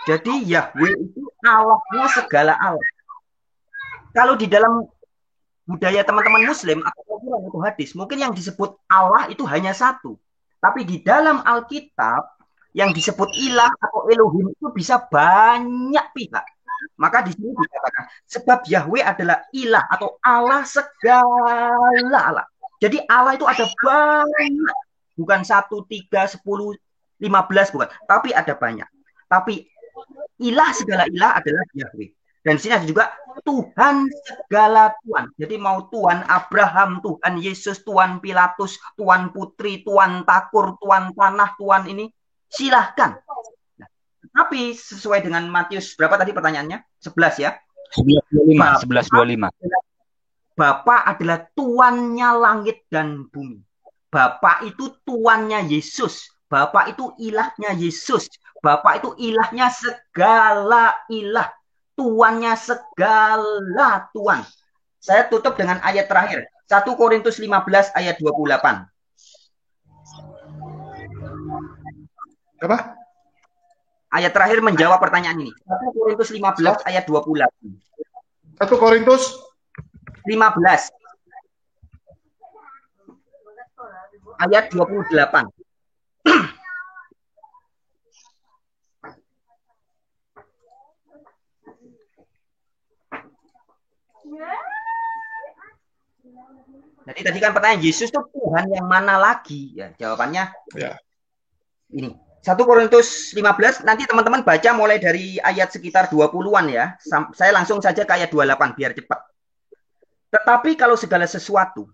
Jadi Yahweh itu Allahnya segala Allah. Kalau di dalam budaya teman-teman Muslim atau hadis, mungkin yang disebut Allah itu hanya satu. Tapi di dalam Alkitab yang disebut ilah atau Elohim itu bisa banyak pihak. Maka di sini dikatakan sebab Yahweh adalah ilah atau Allah segala Allah. Jadi Allah itu ada banyak, bukan 1, 3, 10, 15 bukan, tapi ada banyak. Tapi ilah segala ilah adalah Yahweh. Dan di sini ada juga Tuhan segala Tuhan. Jadi mau Tuhan Abraham, Tuhan Yesus, Tuhan Pilatus, Tuhan Putri, Tuhan Takur, Tuhan Tanah, Tuhan ini, silahkan. Nah, tapi sesuai dengan Matius, berapa tadi pertanyaannya? 11 ya? 11:25. Bapa adalah Tuannya langit dan bumi. Bapa itu Tuannya Yesus. Bapa itu ilahnya Yesus. Bapa itu ilahnya segala ilah. Tuannya segala Tuhan. Saya tutup dengan ayat terakhir. 1 Korintus 15 ayat 28. Apa? Ayat terakhir menjawab pertanyaan ini. 1 Korintus 15 ayat 28. 1 Korintus 15 ayat 28. Jadi tadi kan pertanyaan Yesus itu Tuhan yang mana lagi? Ya, jawabannya ini. 1 Korintus 15, nanti teman-teman baca mulai dari ayat sekitar 20-an ya. Saya langsung saja ke ayat 28 biar cepat. Tetapi kalau segala sesuatu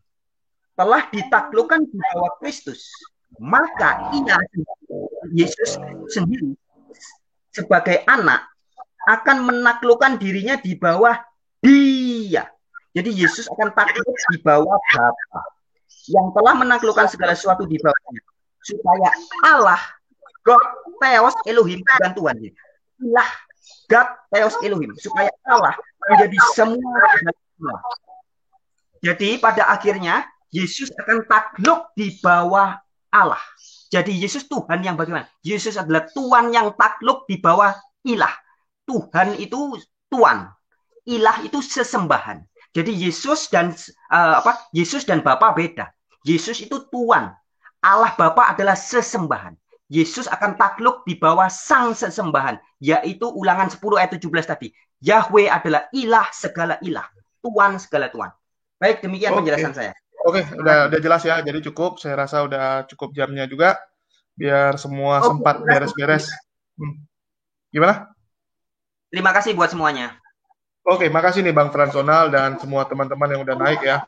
telah ditaklukkan di bawah Kristus, maka ia Yesus sendiri sebagai anak akan menaklukkan dirinya di bawah Dia. Jadi Yesus akan takluk di bawah Bapa yang telah menaklukkan segala sesuatu di bawahnya, supaya Allah, God, Theos, Elohim, bukan Tuhan. Ilah, God, Theos, Elohim, supaya Allah menjadi semua. Jadi pada akhirnya Yesus akan takluk di bawah Allah. Jadi Yesus Tuhan yang bagaimana? Yesus adalah Tuhan yang takluk di bawah ilah. Tuhan itu Tuhan, ilah itu sesembahan. Jadi Yesus dan Yesus dan Bapa beda. Yesus itu Tuhan. Allah Bapa adalah sesembahan. Yesus akan takluk di bawah sang sesembahan, yaitu Ulangan 10 ayat 17 tadi. Yahweh adalah ilah segala ilah, Tuhan segala Tuhan. Baik, demikian penjelasan saya. Oke, udah jelas ya. Jadi cukup, saya rasa udah cukup jamnya juga biar semua sempat beres-beres. Gimana? Terima kasih buat semuanya. Oke, makasih nih Bang Fransonal dan semua teman-teman yang udah naik ya.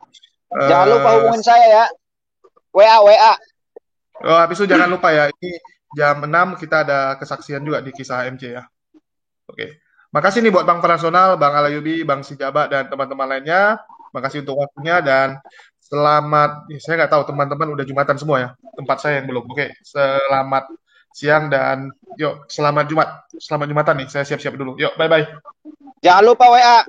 Jangan lupa hubungin saya ya. WA. Oh, habis itu jangan lupa ya, ini jam 6 kita ada kesaksian juga di kisah MC ya. Oke. Makasih nih buat Bang Fransonal, Bang Alayubi, Bang Sijaba, dan teman-teman lainnya. Makasih untuk waktunya dan selamat, saya nggak tahu teman-teman udah Jumatan semua ya, tempat saya yang belum. Oke, selamat siang dan yuk, selamat Jumat. Selamat Jumatan nih, saya siap-siap dulu. Yuk, bye-bye. Jangan lupa WA.